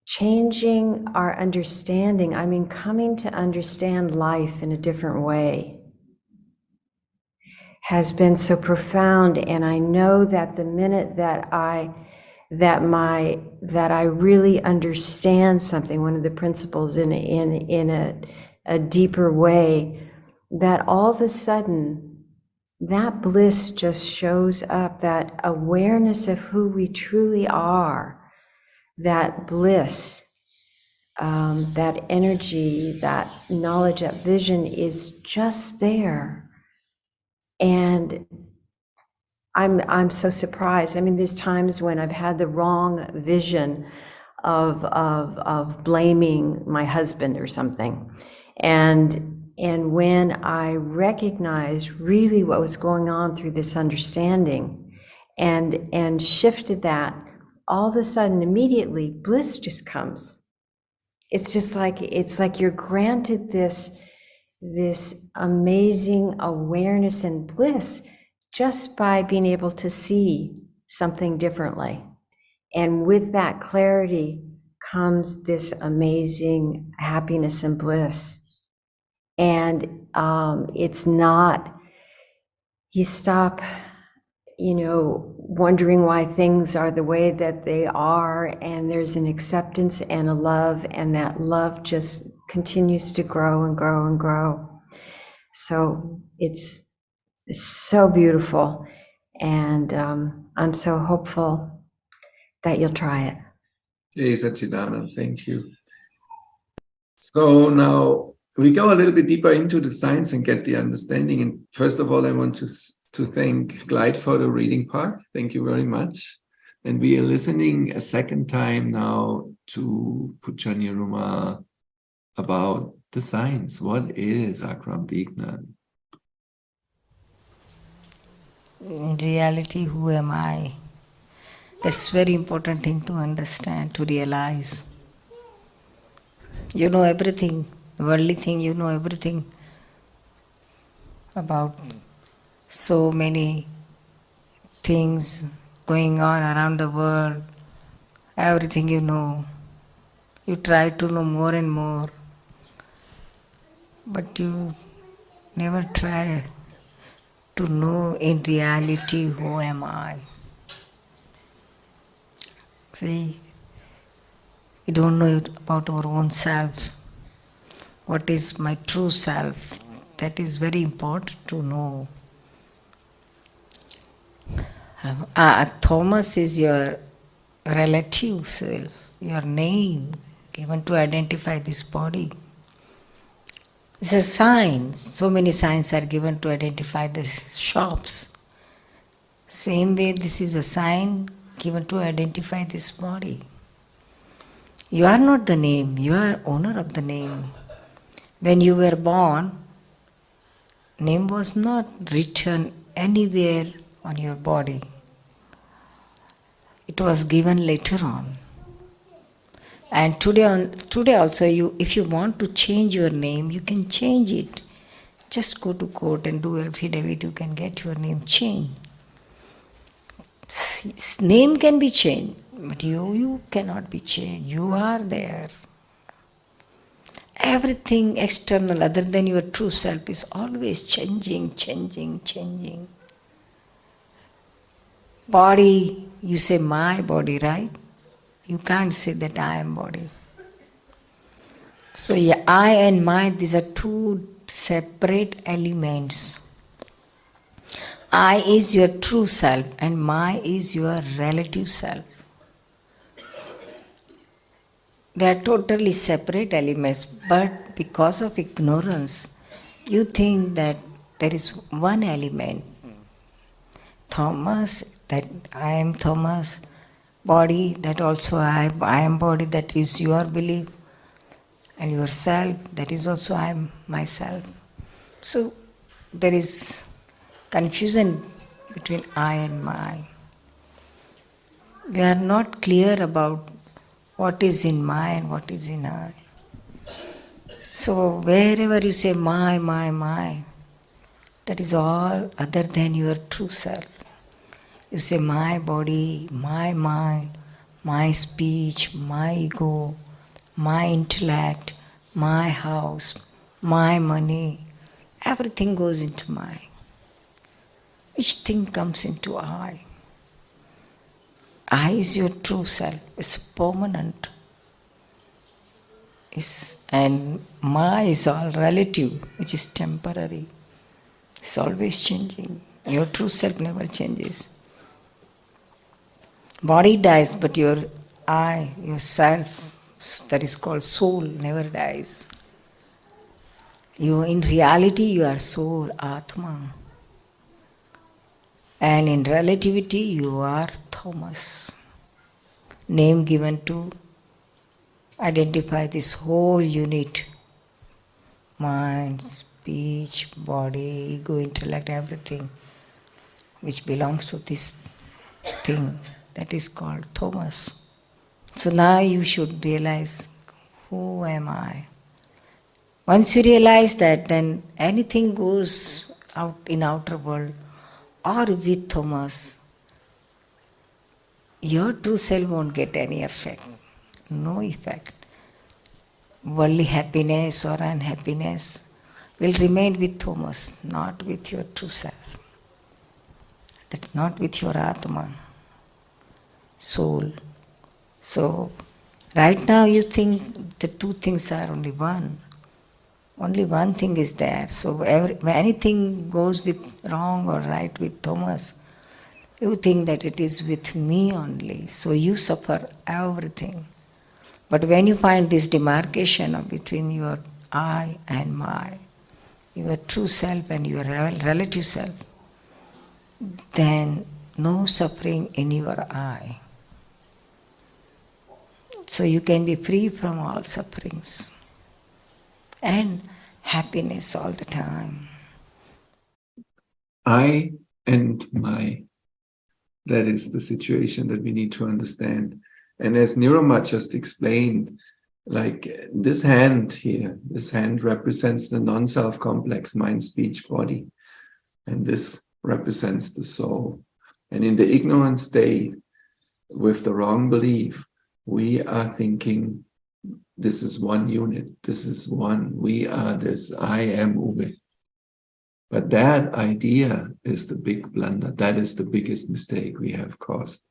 changing our understanding, coming to understand life in a different way, has been so profound. And I know that the minute that I really understand something, one of the principles in a deeper way, that all of a sudden that bliss just shows up, that awareness of who we truly are, that bliss, that energy, that knowledge, that vision is just there. And I'm so surprised. There's times when I've had the wrong vision of blaming my husband or something. And when I recognized really what was going on through this understanding and shifted that, all of a sudden, immediately, bliss just comes. It's just like, it's like you're granted this amazing awareness and bliss just by being able to see something differently. And with that clarity comes this amazing happiness and bliss. And it's not, you stop, wondering why things are the way that they are, and there's an acceptance and a love, and that love just continues to grow and grow and grow. So it's so beautiful, and I'm so hopeful that you'll try it. Hey, Satchidanand, thank you. So now we go a little bit deeper into the science and get the understanding. And first of all, I want to thank Glide for the reading part. Thank you very much. And we are listening a second time now to Puja Niruma about the science. What is Akram Vignan? In reality, who am I? That's a very important thing to understand, to realize. You know everything, worldly thing, you know everything about so many things going on around the world, everything you know. You try to know more and more, but you never try to know in reality, who am I? See, we don't know about our own self. What is my true self? That is very important to know. Thomas is your relative self, your name given to identify this body. It's a sign. So many signs are given to identify the shops. Same way, this is a sign given to identify this body. You are not the name, you are owner of the name. When you were born, name was not written anywhere on your body. It was given later on. And today also, if you want to change your name, you can change it. Just go to court and do affidavit, you can get your name changed. Name can be changed, but you cannot be changed. You are there. Everything external other than your true self is always changing, changing, changing. Body, you say my body, right? You can't say that I am body. So yeah, I and my, these are two separate elements. I is your true self and my is your relative self. They are totally separate elements, but because of ignorance, you think that there is one element. Thomas, that I am Thomas. Body, that also I am body, that is your belief. And yourself, that is also I am myself. So there is confusion between I and my. We are not clear about what is in my and what is in I. So wherever you say my, that is all other than your true self. You say my body, my mind, my speech, my ego, my intellect, my house, my money, everything goes into my. Each thing comes into I. I is your true self, it's permanent. And my is all relative, which is temporary. It's always changing. Your true self never changes. Body dies, but your I, your self, that is called soul, never dies. In reality, you are soul, Atma. And in relativity, you are Thomas. Name given to identify this whole unit. Mind, speech, body, ego, intellect, everything which belongs to this thing. That is called Thomas. So now you should realize, who am I? Once you realize that, then anything goes out in outer world or with Thomas, your true self won't get any effect, no effect. Worldly happiness or unhappiness will remain with Thomas, not with your true self, not with your Atma, soul. So, right now you think the two things are only one. Only one thing is there. So, when anything goes with wrong or right with Thomas, you think that it is with me only. So, you suffer everything. But when you find this demarcation between your I and my, your true self and your relative self, then no suffering in your I. So you can be free from all sufferings and happiness all the time. I and my, that is the situation that we need to understand. And as Niroma just explained, like this hand here, this hand represents the non-self complex, mind, speech, body. And this represents the soul. And in the ignorant state, with the wrong belief, we are thinking, this is one unit, this is one, we are this, I am Uwe. But that idea is the big blunder. That is the biggest mistake we have caused.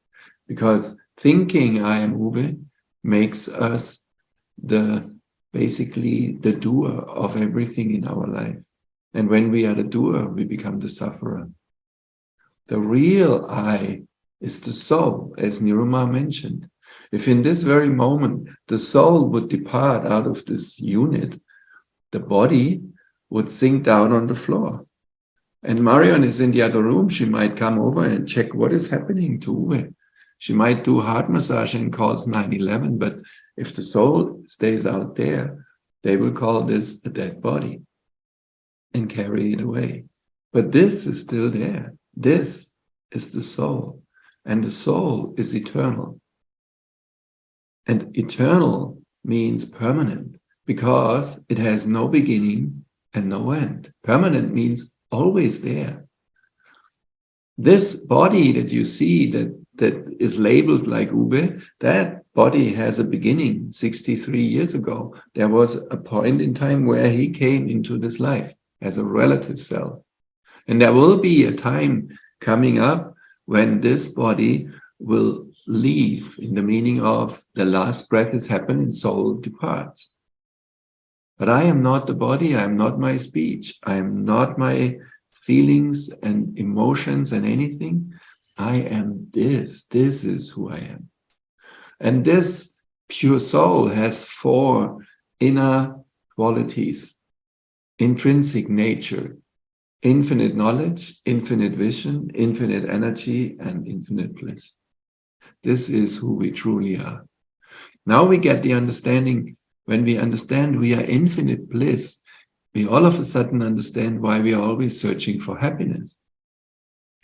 Because thinking I am Uwe makes us basically the doer of everything in our life. And when we are the doer, we become the sufferer. The real I is the soul, as Niruma mentioned. If in this very moment the soul would depart out of this unit, the body would sink down on the floor. And Marion is in the other room. She might come over and check what is happening to Uwe. She might do heart massage and calls 911, but if the soul stays out there, they will call this a dead body and carry it away. But this is still there. This is the soul. And the soul is eternal. And eternal means permanent because it has no beginning and no end. Permanent means always there. This body that you see that is labeled like Uwe, that body has a beginning 63 years ago. There was a point in time where he came into this life as a relative self. And there will be a time coming up when this body will leave, in the meaning of the last breath has happened and soul departs. But I am not the body, I am not my speech, I am not my feelings and emotions and anything. I am this. This is who I am. And this pure soul has 4 inner qualities: intrinsic nature, infinite knowledge, infinite vision, infinite energy, and infinite bliss. This is who we truly are. Now we get the understanding. When we understand we are infinite bliss, we all of a sudden understand why we are always searching for happiness.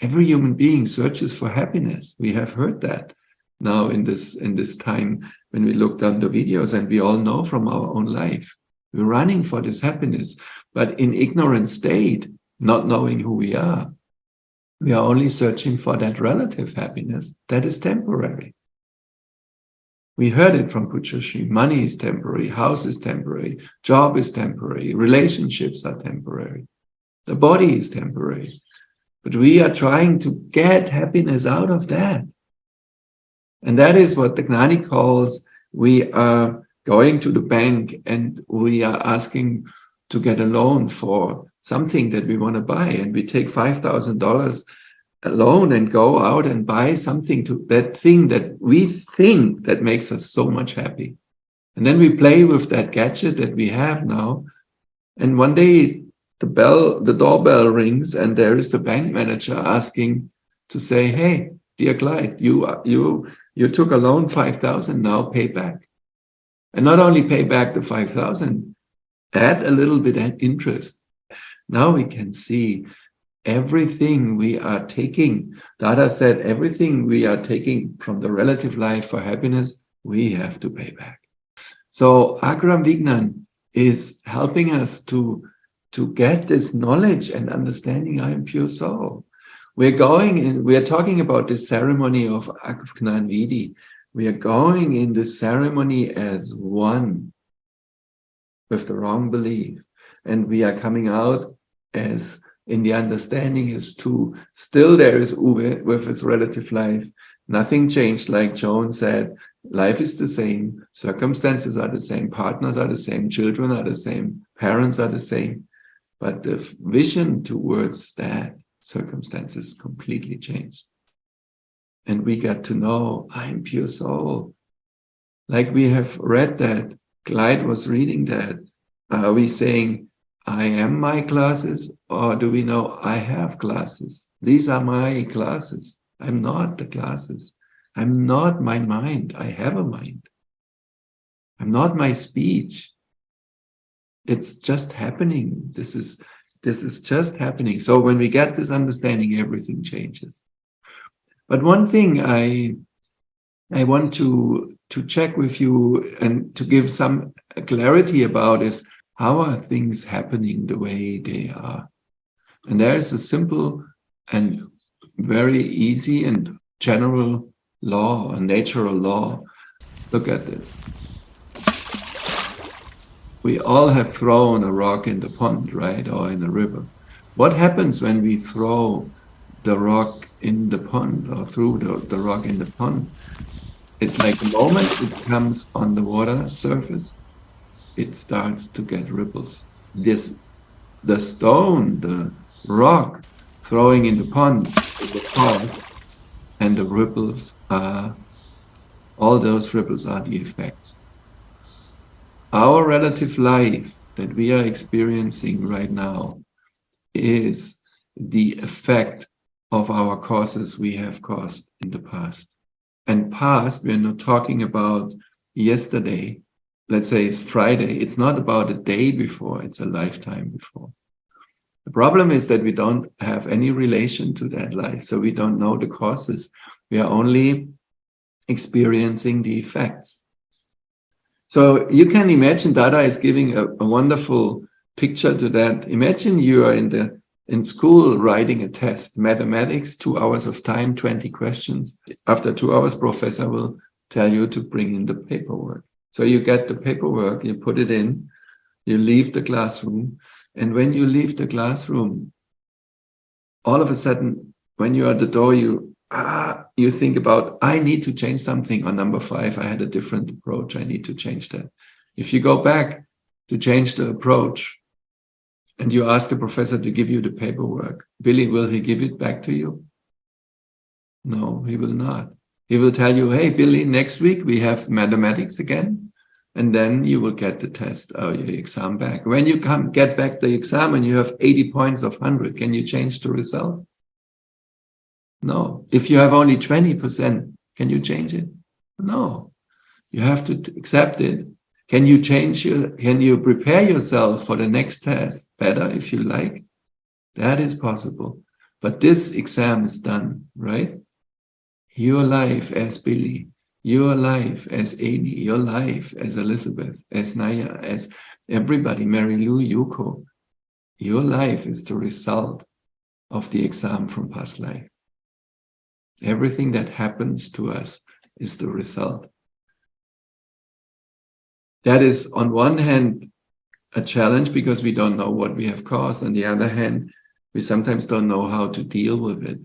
Every human being searches for happiness. We have heard that now in this time when we looked at the videos, and we all know from our own life. We're running for this happiness, but in ignorant state, not knowing who we are only searching for that relative happiness that is temporary. We heard it from Pujashi. Money is temporary, house is temporary, job is temporary, relationships are temporary, the body is temporary. But we are trying to get happiness out of that. And that is what the Gnani calls, we are going to the bank and we are asking to get a loan for something that we want to buy. And we take $5,000 a loan and go out and buy something, to that thing that we think that makes us so much happy. And then we play with that gadget that we have now. And one day the doorbell rings and there is the bank manager asking to say, hey, dear Clyde, you took a loan, 5,000, now pay back. And not only pay back the 5,000, add a little bit of interest. Now we can see everything we are taking, Dada said, everything we are taking from the relative life for happiness, we have to pay back. So Akram Vignan is helping us to get this knowledge and understanding. I am pure soul. We're talking about this ceremony of Akram Vignan. We are going in the ceremony as one with the wrong belief. And we are coming out as in the understanding as two. Still there is Uwe with his relative life. Nothing changed, like Joan said. Life is the same. Circumstances are the same. Partners are the same. Children are the same. Parents are the same. But the vision towards that circumstances completely changed. And we got to know, I'm pure soul. Like we have read that, Clyde was reading that. Are we saying, I am my classes? Or do we know I have classes? These are my classes. I'm not the classes. I'm not my mind. I have a mind. I'm not my speech. It's just happening. This is just happening. So when we get this understanding, everything changes. But one thing I want to check with you and to give some clarity about is, how are things happening the way they are? And there is a simple and very easy and general law, a natural law. Look at this. We all have thrown a rock in the pond, right? Or in a river. What happens when we throw the rock in the pond or through the rock in the pond? It's like the moment it comes on the water surface, it starts to get ripples. The stone, the rock throwing in the pond is the cause, and the ripples are, all those ripples are the effects. Our relative life that we are experiencing right now is the effect of our causes we have caused in the past. And past, we're not talking about yesterday. Let's say it's Friday. It's not about a day before, it's a lifetime before. The problem is that we don't have any relation to that life, so we don't know the causes. We are only experiencing the effects. So you can imagine, Dada is giving a wonderful picture to that. Imagine you are in school writing a test, mathematics, 2 hours of time, 20 questions. After 2 hours, professor will tell you to bring in the paperwork. So you get the paperwork, you put it in, you leave the classroom. And when you leave the classroom, all of a sudden, when you're at the door, you think about, I need to change something. On number 5, I had a different approach. I need to change that. If you go back to change the approach and you ask the professor to give you the paperwork, Billy, will he give it back to you? No, he will not. He will tell you, hey, Billy, next week we have mathematics again. And then you will get the test or your exam back. When you get back the exam and you have 80 points of 100, can you change the result? No. If you have only 20%, can you change it? No. You have to accept it. Can you prepare yourself for the next test better if you like? That is possible. But this exam is done, right? Your life as Billy, your life as Amy, your life as Elizabeth, as Naya, as everybody, Mary Lou, Yuko, your life is the result of the exam from past life. Everything that happens to us is the result. That is, on one hand, a challenge because we don't know what we have caused. On the other hand, we sometimes don't know how to deal with it.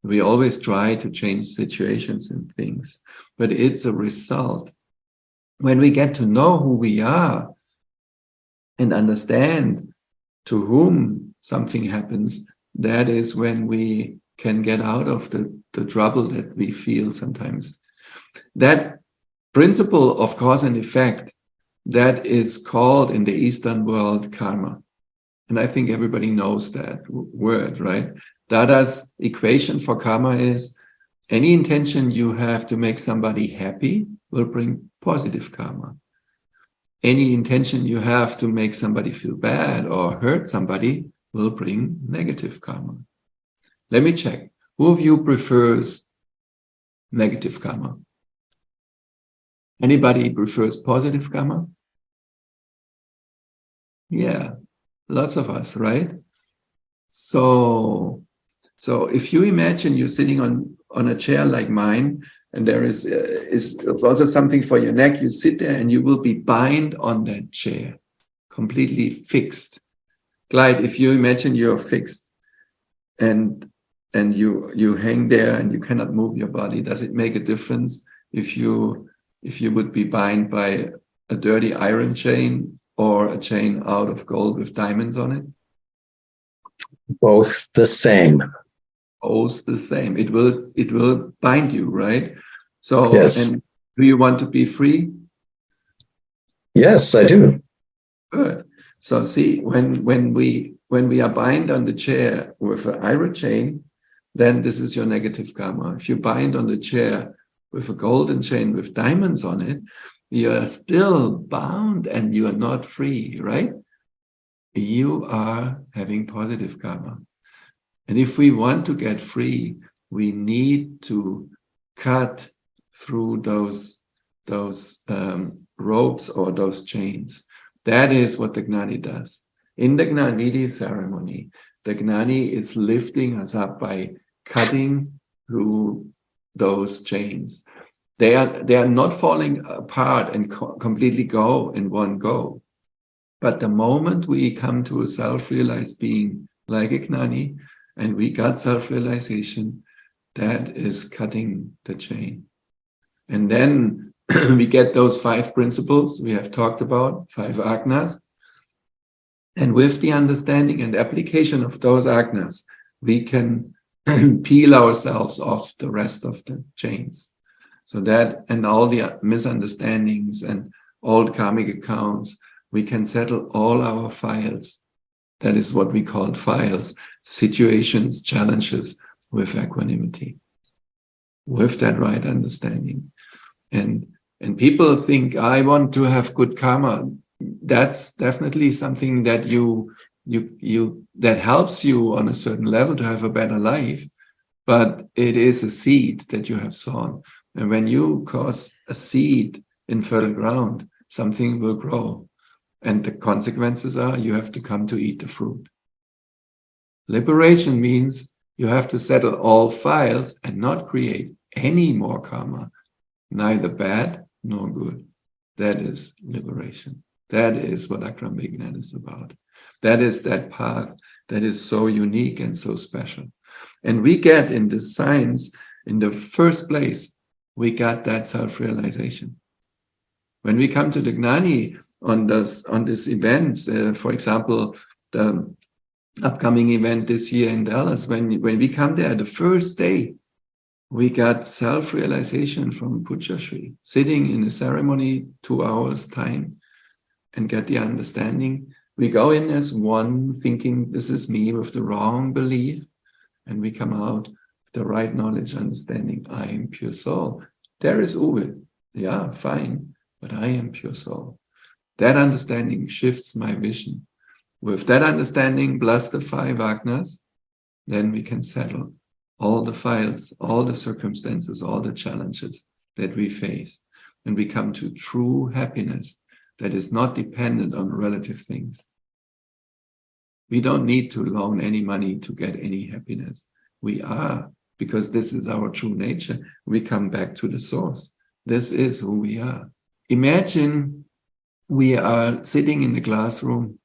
We always try to change situations and things, but it's a result. When we get to know who we are and understand to whom something happens, that is when we can get out of the trouble that we feel sometimes. That principle of cause and effect, that is called in the Eastern world karma. And I think everybody knows that word, right? Dada's equation for karma is any intention you have to make somebody happy will bring positive karma. Any intention you have to make somebody feel bad or hurt somebody will bring negative karma. Let me check. Who of you prefers negative karma? Anybody prefers positive karma? Yeah, lots of us, right? So if you imagine you're sitting on a chair like mine, and there is also something for your neck, you sit there and you will be bind on that chair, completely fixed. Clyde, if you imagine you're fixed and you hang there and you cannot move your body, does it make a difference if you would be bound by a dirty iron chain or a chain out of gold with diamonds on it? Both the same. Both the same. It will bind you, right? So, yes. And do you want to be free? Yes, I do. Good. So see, when we are bind on the chair with an iron chain, then this is your negative karma. If you bind on the chair with a golden chain with diamonds on it, you are still bound and you are not free, right? You are having positive karma. And if we want to get free, we need to cut through those ropes or those chains. That is what the Gnani does. In the Gnanidhi ceremony, the Gnani is lifting us up by cutting through those chains. They are not falling apart and completely go in one go. But the moment we come to a self-realized being like a Gnani, and we got self-realization, that is cutting the chain. And then we get those 5 principles we have talked about, 5 agnas. And with the understanding and application of those agnas, we can peel ourselves off the rest of the chains. So that, and all the misunderstandings and old karmic accounts, we can settle all our files. That is what we call files, situations, challenges with equanimity, with that right understanding. And people think, I want to have good karma. That's definitely something that that helps you on a certain level to have a better life, but it is a seed that you have sown. And when you cause a seed in fertile ground, something will grow. And the consequences are you have to come to eat the fruit. Liberation means you have to settle all files and not create any more karma, neither bad nor good. That is liberation. That is what Akram Vignan is about. That is that path that is so unique and so special. And we get in this science, in the first place, we got that self-realization. When we come to the Gnani on this events, for example, the upcoming event this year in Dallas, when we come there, the first day, we got self-realization from Pujashri, sitting in a ceremony, 2 hours time, and get the understanding. We go in as one, thinking this is me with the wrong belief, and we come out with the right knowledge, understanding I am pure soul. There is Uwe. Yeah, fine, but I am pure soul. That understanding shifts my vision. With that understanding, plus the 5 agnas, then we can settle all the files, all the circumstances, all the challenges that we face. And we come to true happiness that is not dependent on relative things. We don't need to loan any money to get any happiness. We are, because this is our true nature. We come back to the source. This is who we are. Imagine we are sitting in the classroom,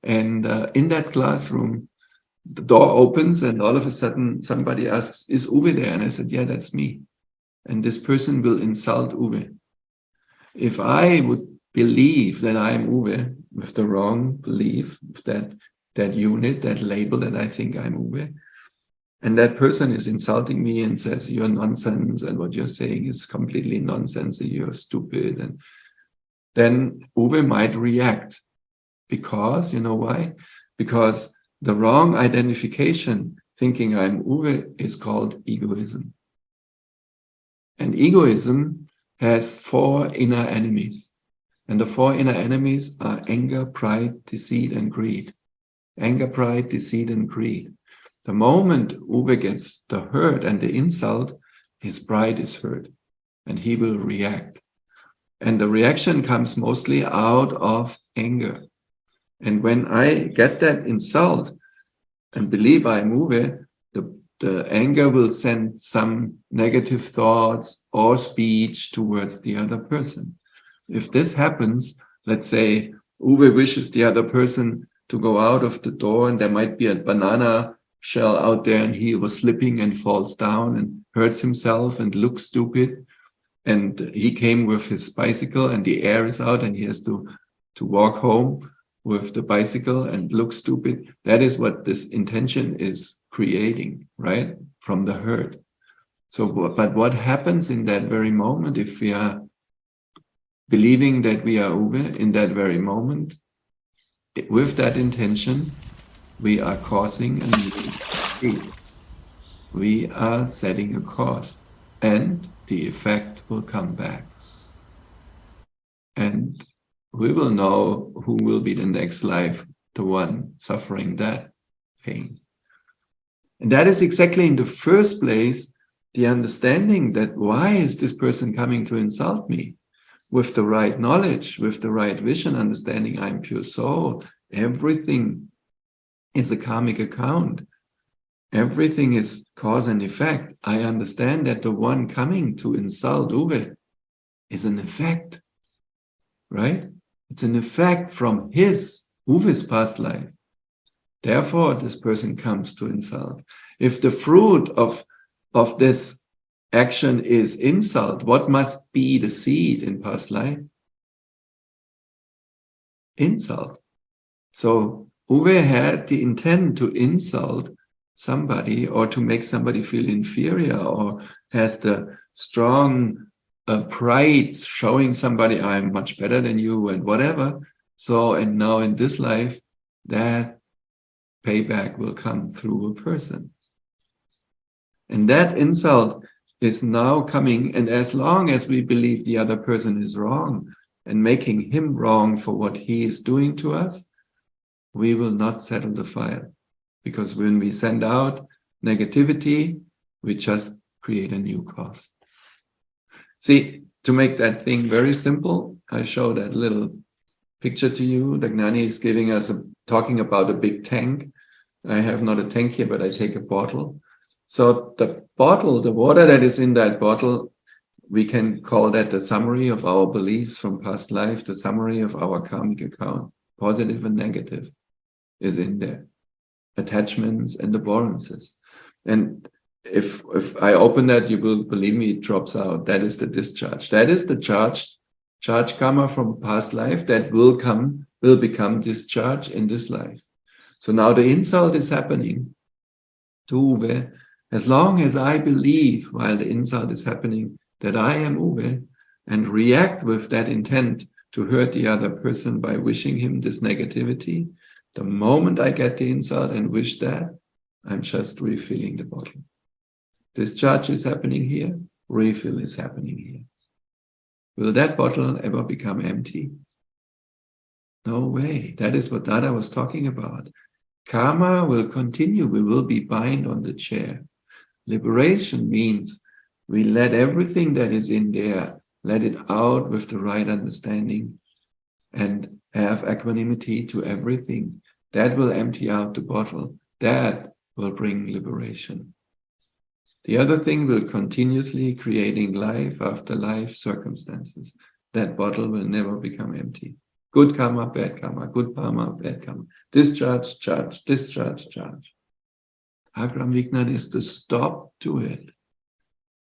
and in that classroom, the door opens and all of a sudden somebody asks, is Uwe there? And I said, yeah, that's me. And this person will insult Uwe. If I would believe that I am Uwe with the wrong belief, that unit, that label that I think I'm Uwe, and that person is insulting me and says, you're nonsense and what you're saying is completely nonsense and you're stupid, and then Uwe might react. Because, you know why? Because the wrong identification, thinking I'm Uwe, is called egoism. And egoism has 4 inner enemies. And the 4 inner enemies are anger, pride, deceit, and greed. Anger, pride, deceit, and greed. The moment Uwe gets the hurt and the insult, his pride is hurt and he will react. And the reaction comes mostly out of anger. And when I get that insult and believe I'm Uwe, the anger will send some negative thoughts or speech towards the other person. If this happens, let's say Uwe wishes the other person to go out of the door and there might be a banana shell out there and he was slipping and falls down and hurts himself and looks stupid. And he came with his bicycle and the air is out and he has to walk home with the bicycle and look stupid. That is what this intention is creating, right? From the hurt. So, but what happens in that very moment if we are believing that we are Uwe in that very moment, with that intention, we are causing a need. We are setting a cause and the effect will come back. And we will know who will be the next life, the one suffering that pain. And that is exactly in the first place, the understanding that why is this person coming to insult me? With the right knowledge, with the right vision, understanding I'm pure soul, everything is a karmic account. Everything is cause and effect. I understand that the one coming to insult Uwe is an effect, right? It's an effect from Uwe's past life. Therefore, this person comes to insult. If the fruit of this action is insult, what must be the seed in past life? Insult. So Uwe had the intent to insult somebody or to make somebody feel inferior, or has the strong pride showing somebody I'm much better than you and whatever. So, and now in this life, that payback will come through a person. And that insult is now coming, and as long as we believe the other person is wrong and making him wrong for what he is doing to us, we will not settle the file. Because when we send out negativity, we just create a new cause. See, to make that thing very simple, I show that little picture to you. The Gnani is giving us talking about a big tank. I have not a tank here, but I take a bottle. So the bottle, the water that is in that bottle, we can call that the summary of our beliefs from past life, the summary of our karmic account. Positive and negative is in there. Attachments and abhorrences. And if I open that, you will believe me, it drops out. That is the discharge. That is the charge karma from past life that will become discharge in this life. So now the insult is happening to Uwe. As long as I believe while the insult is happening that I am Uwe and react with that intent to hurt the other person by wishing him this negativity, the moment I get the insult and wish that, I'm just refilling the bottle. Discharge is happening here, refill is happening here. Will that bottle ever become empty? No way. That is what Dada was talking about. Karma will continue. We will be bind on the chair. Liberation means we let everything that is in there, let it out with the right understanding and have equanimity to everything. That will empty out the bottle. That will bring liberation. The other thing will continuously creating life after life circumstances. That bottle will never become empty. Good karma, bad karma, good karma, bad karma. Discharge, charge, discharge, charge. Akram Vignan is the stop to it.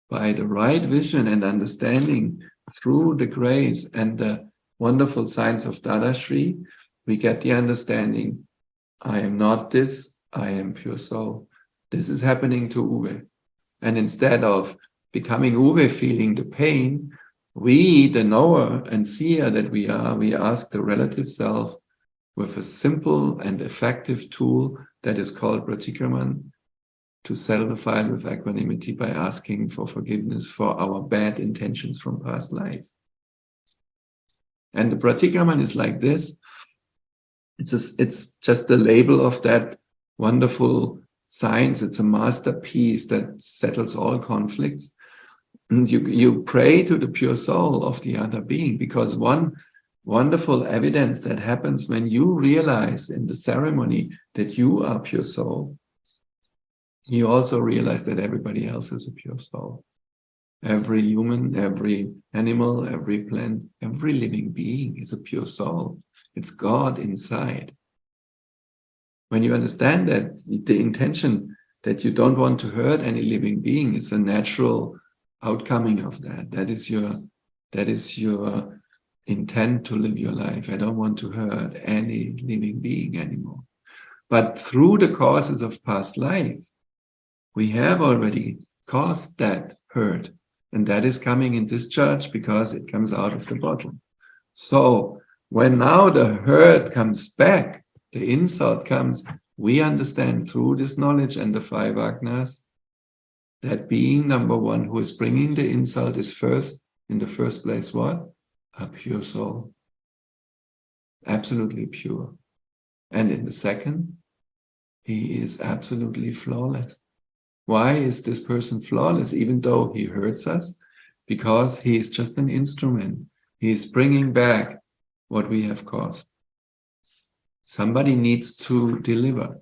By the right vision and understanding through the grace and the wonderful signs of Dada Shri, we get the understanding, I am not this, I am pure soul. This is happening to Uwe. And instead of becoming Uwe, feeling the pain, we, the knower and seer that we are, we ask the relative self with a simple and effective tool that is called Pratikraman to settle the file with equanimity by asking for forgiveness for our bad intentions from past life. And the Pratikraman is like this. It's just the label of that wonderful science. It's a masterpiece that settles all conflicts. And you pray to the pure soul of the other being, because one wonderful evidence that happens when you realize in the ceremony that you are pure soul, you also realize that everybody else is a pure soul. Every human, every animal, every plant, every living being is a pure soul. It's God inside. When you understand that, the intention that you don't want to hurt any living being is a natural outcoming of that. That is your intent to live your life. I don't want to hurt any living being anymore. But through the causes of past life, we have already caused that hurt. And that is coming in discharge because it comes out of the bottle. So when now the hurt comes back, the insult comes, we understand through this knowledge and the 5 Agnas that being number one who is bringing the insult is first, in the first place, what? A pure soul. Absolutely pure. And in the second, he is absolutely flawless. Why is this person flawless, even though he hurts us? Because he is just an instrument. He is bringing back what we have caused. Somebody needs to deliver.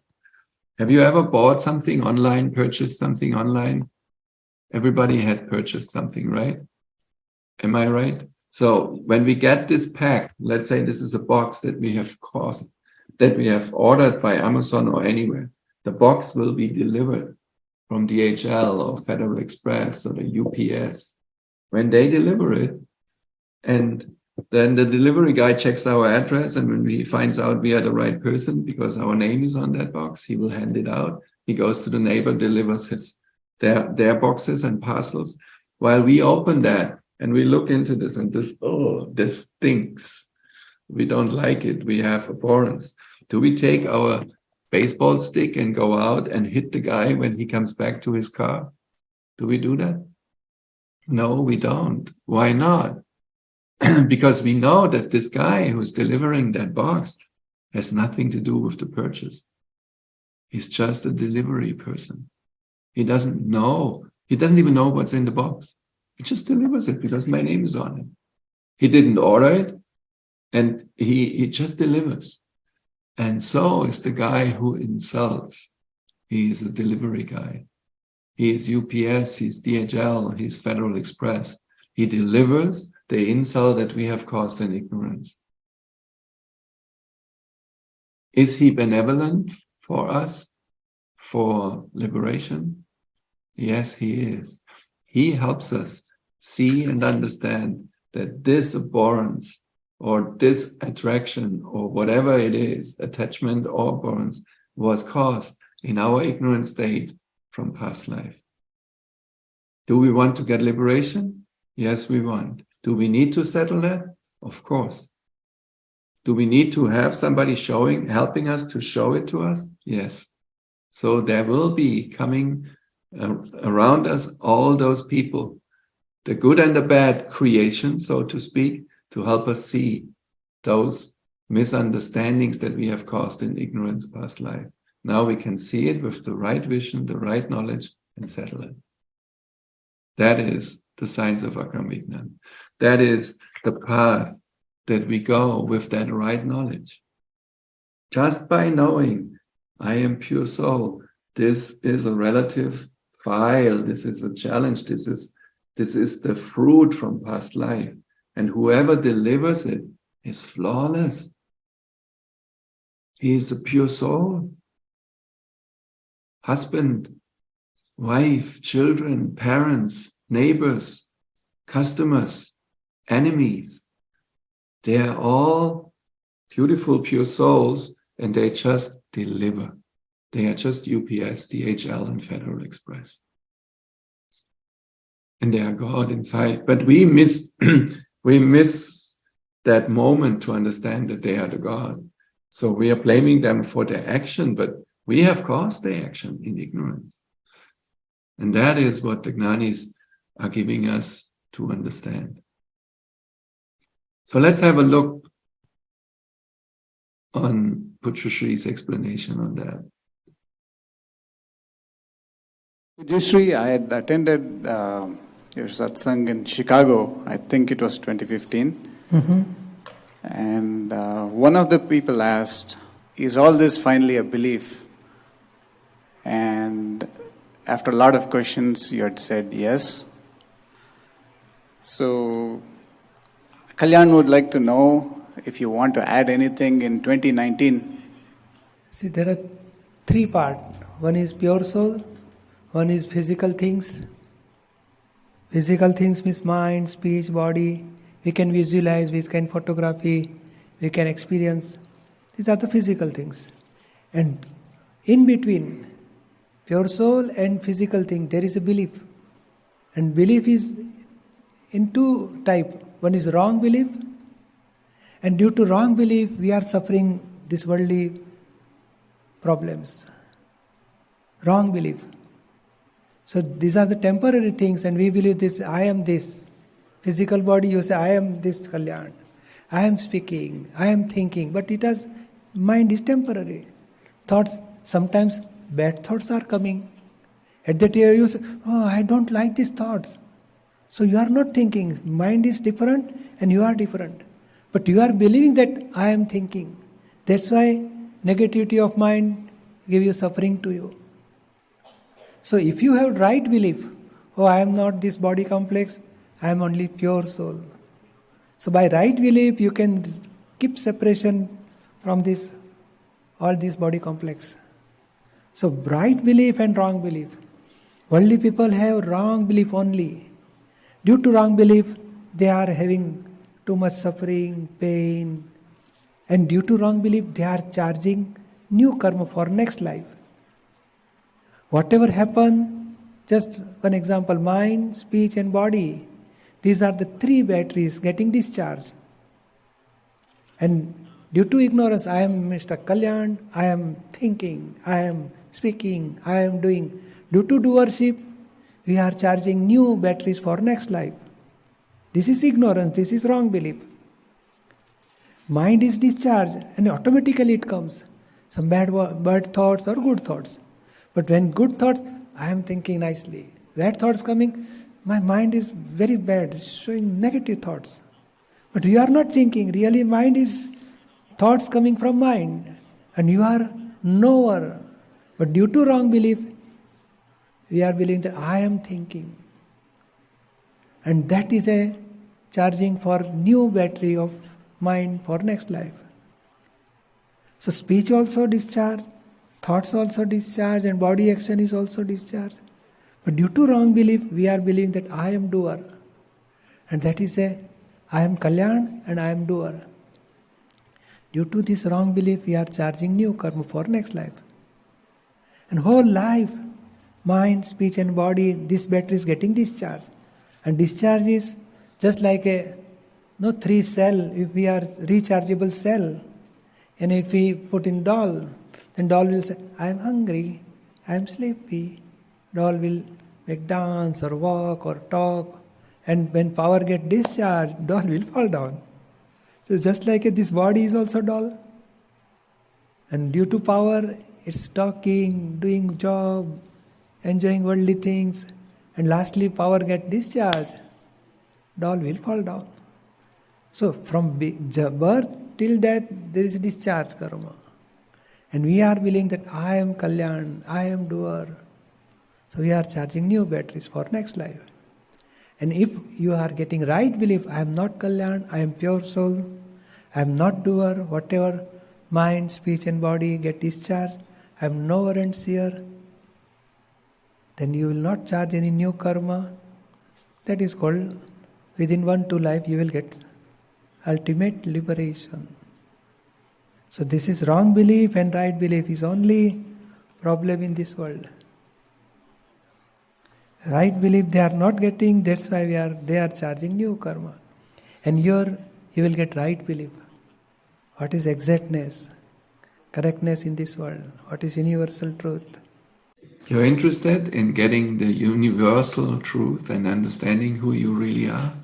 Have you ever bought something online, purchased something online? Everybody had purchased something, right? Am I right? So when we get this pack, let's say this is a box that we have caused, that we have ordered by Amazon or anywhere, the box will be delivered from DHL or Federal Express or the UPS. When they deliver it, and then the delivery guy checks our address, and when he finds out we are the right person because our name is on that box, he will hand it out. He goes to the neighbor, delivers their boxes and parcels. While we open that and we look into this, and this stinks. We don't like it. We have abhorrence. Do we take our baseball stick and go out and hit the guy when he comes back to his car? Do we do that? No, we don't. Why not? Because we know that this guy who's delivering that box has nothing to do with the purchase. He's just a delivery person. He doesn't know. He doesn't even know what's in the box. He just delivers it because my name is on it. He didn't order it, and he just delivers. And so is the guy who insults. He is a delivery guy. He is UPS, he's DHL, he's Federal Express. He delivers the insult that we have caused in ignorance. Is he benevolent for us, for liberation? Yes, he is. He helps us see and understand that this abhorrence or this attraction or whatever it is, attachment or abhorrence, was caused in our ignorant state from past life. Do we want to get liberation? Yes, we want. Do we need to settle that? Of course. Do we need to have somebody helping us to show it to us? Yes. So there will be coming around us all those people, the good and the bad creation, so to speak, to help us see those misunderstandings that we have caused in ignorance past life. Now we can see it with the right vision, the right knowledge, and settle it. That is the science of Akram Vignan. That is the path that we go with that right knowledge. Just by knowing I am pure soul, this is a relative file, this is a challenge, this is the fruit from past life. And whoever delivers it is flawless. He is a pure soul. Husband, wife, children, parents, neighbors, customers, enemies. They are all beautiful, pure souls, and they just deliver. They are just UPS, DHL, and Federal Express. And they are God inside. But we miss that moment to understand that they are the God. So we are blaming them for their action, but we have caused their action in ignorance. And that is what the Gnanis are giving us to understand. So let's have a look on Putra Shri's explanation on that. Jayashree, I had attended your satsang in Chicago. I think it was 2015. Mm-hmm. And one of the people asked, is all this finally a belief? And after a lot of questions, you had said yes. So, Kalyan would like to know if you want to add anything in 2019. See, there are three parts. One is pure soul, one is physical things. Physical things means mind, speech, body. We can visualize, we can photography, we can experience. These are the physical things. And in between pure soul and physical thing, there is a belief. And belief is in two types. One is wrong belief. And due to wrong belief, we are suffering these worldly problems. Wrong belief. So these are the temporary things, and we believe this, I am this. Physical body, you say, I am this Kalyan. I am speaking, I am thinking, but mind is temporary. Thoughts, sometimes bad thoughts are coming. At that time you say, oh, I don't like these thoughts. So you are not thinking. Mind is different and you are different. But you are believing that I am thinking. That's why negativity of mind give you suffering to you. So if you have right belief, oh, I am not this body complex, I am only pure soul. So by right belief, you can keep separation from all this body complex. So right belief and wrong belief. Worldly people have wrong belief only. Due to wrong belief, they are having too much suffering, pain. And due to wrong belief, they are charging new karma for next life. Whatever happen, just one example, mind, speech and body. These are the three batteries getting discharged. And due to ignorance, I am Mr. Kalyan, I am thinking, I am speaking, I am doing. Due to doership, we are charging new batteries for next life. This is ignorance, this is wrong belief. Mind is discharged and automatically it comes. Some bad thoughts or good thoughts. But when good thoughts, I am thinking nicely. Bad thoughts coming, my mind is very bad, showing negative thoughts. But you are not thinking, really mind is thoughts coming from mind. And you are knower. But due to wrong belief, we are believing that I am thinking. And that is a charging for new battery of mind for next life. So speech also discharged, thoughts also discharged, and body action is also discharged. But due to wrong belief, we are believing that I am doer. And that is I am Kalyan and I am doer. Due to this wrong belief, we are charging new karma for next life. And whole life, mind, speech and body, this battery is getting discharged. And discharge is just like a 3 cell, if we are rechargeable cell. And if we put in doll, then doll will say, I am hungry, I am sleepy. Doll will make dance or walk or talk. And when power gets discharged, doll will fall down. So just like this body is also doll. And due to power, it's talking, doing job, enjoying worldly things. And lastly, power gets discharged. Doll will fall down. So from birth till death, there is discharge karma. And we are believing that I am Kalyan, I am doer. So we are charging new batteries for next life. And if you are getting right belief, I am not Kalyan, I am pure soul, I am not doer, whatever mind, speech and body get discharged, I am knower and seer, then you will not charge any new karma. That is called, within 1-2 life, you will get ultimate liberation. So this is wrong belief and right belief is only problem in this world. Right belief they are not getting, that's why they are charging new karma. And you will get right belief. What is exactness, correctness in this world? What is universal truth? You're interested in getting the universal truth and understanding who you really are?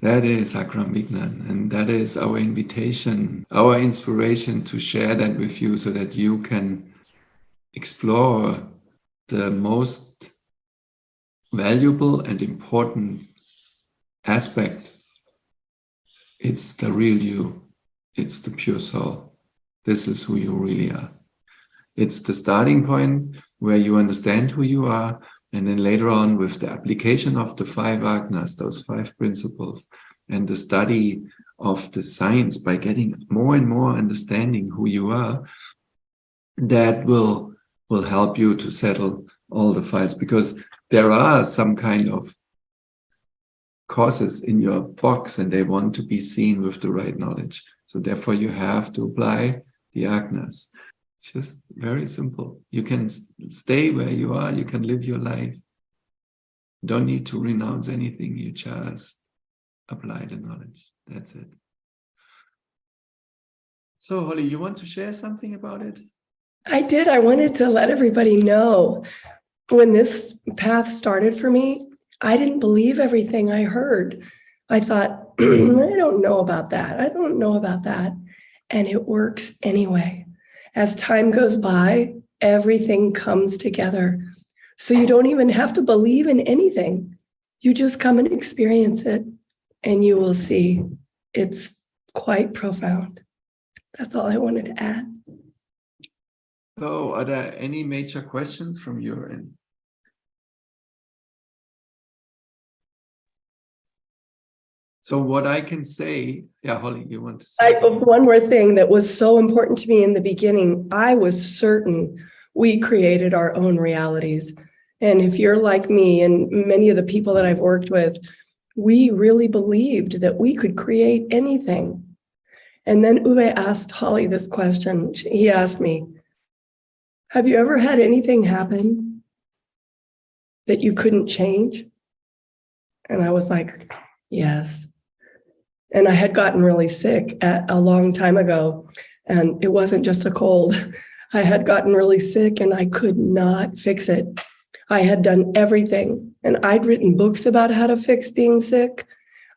That is Akram Vignan, and that is our invitation, our inspiration to share that with you so that you can explore the most valuable and important aspect, it's the real you. It's the pure soul. This is who you really are. It's the starting point where you understand who you are, and then later on with the application of the 5 agnas, those 5 principles, and the study of the science by getting more and more understanding who you are, that will help you to settle all the files, because there are some kind of causes in your box and they want to be seen with the right knowledge. So therefore you have to apply the agnas. It's just very simple. You can stay where you are, you can live your life. You don't need to renounce anything, you just apply the knowledge. That's it. So Holly, you want to share something about it? I did. I wanted to let everybody know when this path started for me, I didn't believe everything I heard. I thought, I don't know about that. I don't know about that. And it works anyway. As time goes by, everything comes together. So you don't even have to believe in anything. You just come and experience it, and you will see it's quite profound. That's all I wanted to add. So are there any major questions from your end? So what I can say, yeah, Holly, you want to say something? One more thing that was so important to me in the beginning, I was certain we created our own realities. And if you're like me and many of the people that I've worked with, we really believed that we could create anything. And then Uwe asked Holly this question. He asked me, have you ever had anything happen that you couldn't change? And I was like, yes. And I had gotten really sick a long time ago, and it wasn't just a cold. I had gotten really sick and I could not fix it. I had done everything, and I'd written books about how to fix being sick.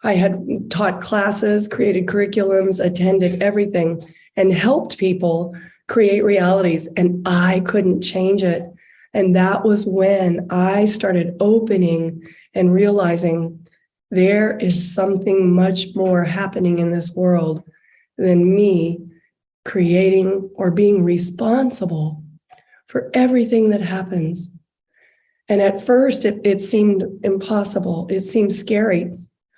I had taught classes, created curriculums, attended everything, and helped people create realities, and I couldn't change it. And that was when I started opening and realizing there is something much more happening in this world than me creating or being responsible for everything that happens. And at first, it seemed impossible. It seemed scary.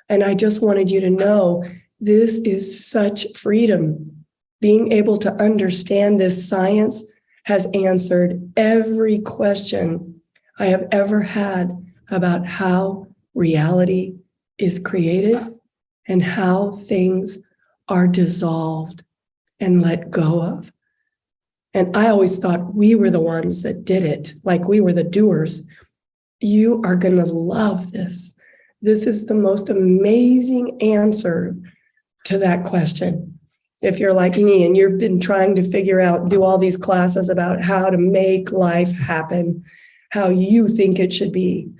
And I just wanted you to know this is such freedom. Being able to understand this science has answered every question I have ever had about how reality is created and how things are dissolved and let go of. And I always thought we were the ones that did it, like we were the doers. You are going to love this. This is the most amazing answer to that question. If you're like me and you've been trying to figure out, do all these classes about how to make life happen, how you think it should be.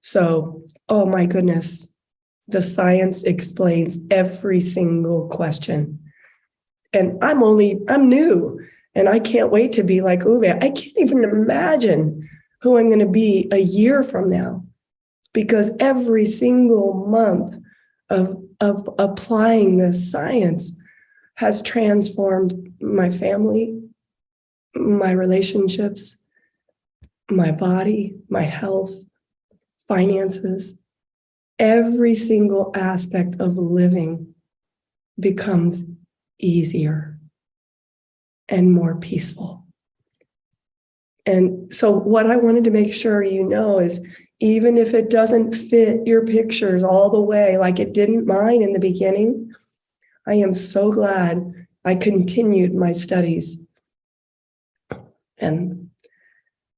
So, oh my goodness, the science explains every single question. And I'm new, and I can't wait to be like Uwe. I can't even imagine who I'm going to be a year from now, because every single month of applying this science has transformed my family, my relationships, my body, my health, finances. Every single aspect of living becomes easier and more peaceful. And so what I wanted to make sure you know is, even if it doesn't fit your pictures all the way, like it didn't mine in the beginning, I am so glad I continued my studies. And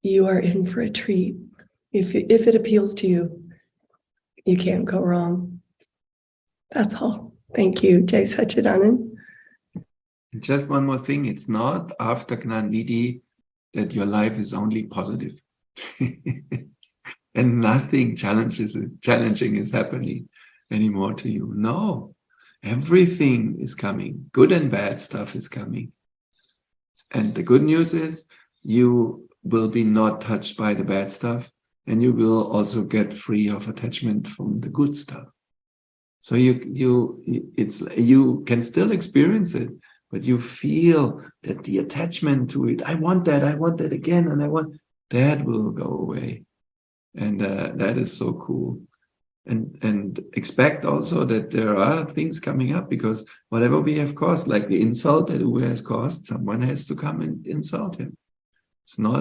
you are in for a treat. If it appeals to you, you can't go wrong. That's all. Thank you, Jai Sachidanand. Just one more thing. It's not after Gnan Vidhi that your life is only positive. And nothing challenging is happening anymore to you. No, everything is coming. Good and bad stuff is coming. And the good news is you will be not touched by the bad stuff, and you will also get free of attachment from the good stuff. So you can still experience it, but you feel that the attachment to it, I want that again, and that will go away. And that is so cool. And expect also that there are things coming up, because whatever we have caused, like the insult that Uwe has caused, someone has to come and insult him.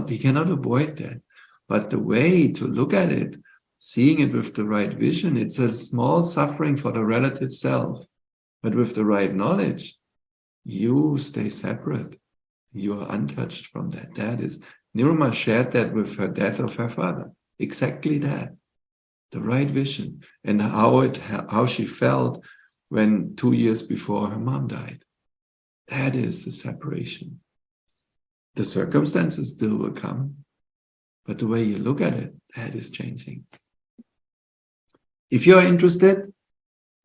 He cannot avoid that. But the way to look at it, seeing it with the right vision, it's a small suffering for the relative self. But with the right knowledge, you stay separate. You are untouched from that. That is, Niruma shared that with her death of her father. Exactly that. The right vision, and how she felt when 2 years before her mom died. That is the separation. The circumstances still will come, but the way you look at it, that is changing. If you're interested,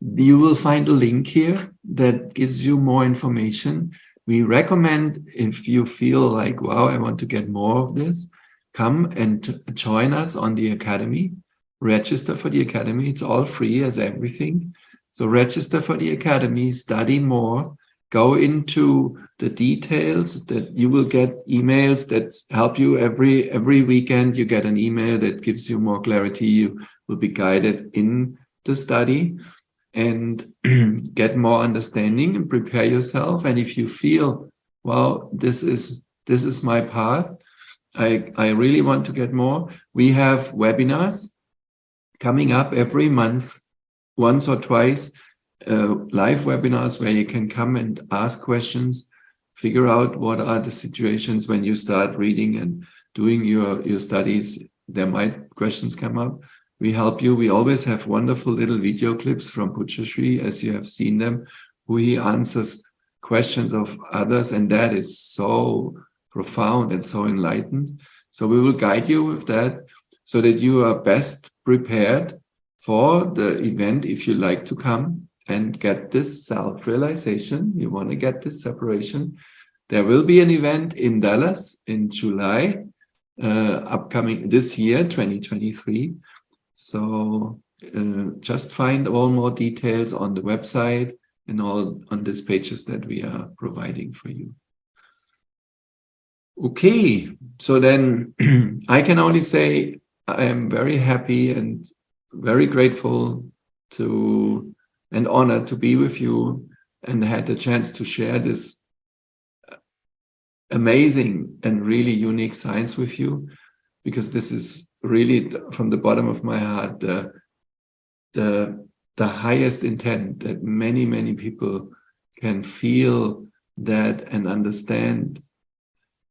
you will find a link here that gives you more information. We recommend, if you feel like, wow, I want to get more of this, come and join us on the Academy. Register for the Academy. It's all free as everything. So register for the Academy, study more, go into the details, that you will get emails that help you every weekend. You get an email that gives you more clarity. You will be guided in the study and get more understanding and prepare yourself. And if you feel, well, this is my path, I really want to get more, we have webinars coming up every month, once or twice, live webinars where you can come and ask questions, figure out what are the situations when you start reading and doing your studies. There might questions come up. We help you. We always have wonderful little video clips from Puchashri, as you have seen them, who he answers questions of others, and that is so profound and so enlightened. So we will guide you with that, so that you are best prepared for the event if you like to come and get this self-realization. You want to get this separation. There will be an event in Dallas in July, upcoming this year, 2023. So just find all more details on the website and all on these pages that we are providing for you. Okay, so then I can only say I am very happy and very grateful to and honored to be with you and had the chance to share this amazing and really unique science with you, because this is really from the bottom of my heart the highest intent, that many people can feel that and understand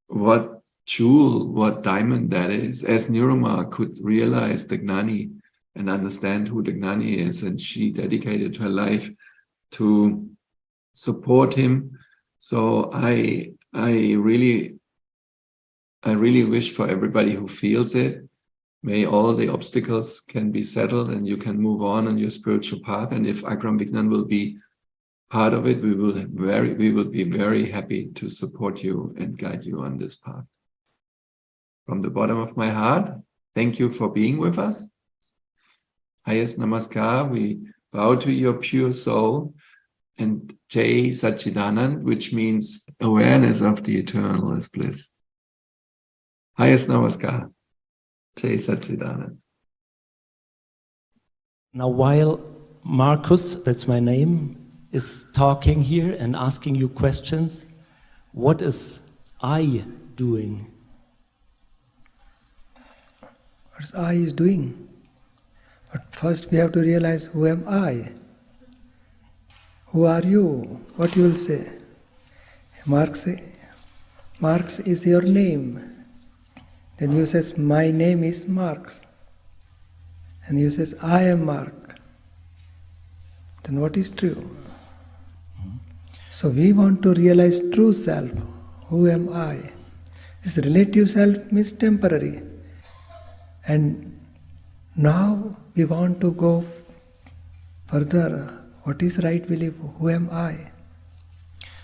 what jewel, what diamond that is. As Niruma could realize the Gnani and understand who the Gnani is, and she dedicated her life to support him. So I really wish for everybody who feels it, may all the obstacles can be settled and you can move on your spiritual path. And if Akram Vignan will be part of it, we will be very happy to support you and guide you on this path. From the bottom of my heart, thank you for being with us. Highest Namaskar, we bow to your pure soul, and Jai Satchidanand, which means awareness of the eternal is bliss. Highest Namaskar, Jai Satchidanand. Now, while Marcus, that's my name, is talking here and asking you questions, what is I doing? What is I is doing? But first we have to realize, who am I? Who are you? What you will say? Marx is your name. Then you says, my name is Marx. And you says, I am Mark. Then what is true? So we want to realize true self. Who am I? This relative self means temporary. And now we want to go further. What is right belief? Who am I?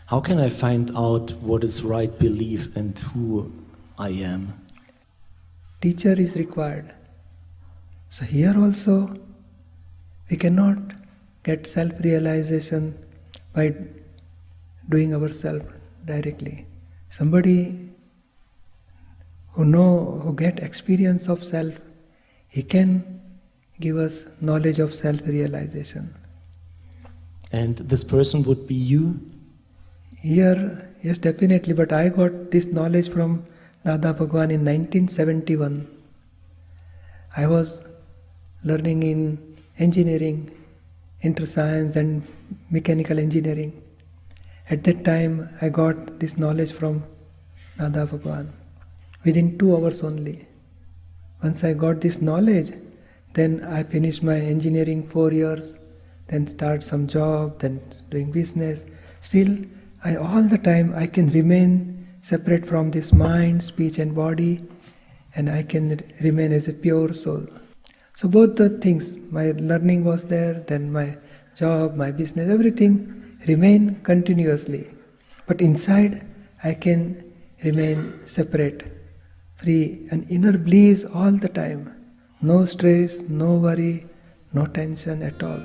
How can I find out what is right belief and who I am? teacher is required. So here also, we cannot get self-realization by doing ourselves directly. Somebody who get experience of self, he can give us knowledge of self-realization. And this person would be you? Here, yes, definitely, but I got this knowledge from Dada Bhagwan in 1971. I was learning in engineering, inter-science and mechanical engineering. At that time, I got this knowledge from Dada Bhagwan within 2 hours only. Once I got this knowledge, then I finished my engineering 4 years, then start some job, then doing business. Still, all the time I can remain separate from this mind, speech and body, and I can remain as a pure soul. So both the things, my learning was there, then my job, my business, everything remain continuously. But inside, I can remain separate, free, and inner bliss all the time. No stress, no worry, no tension at all.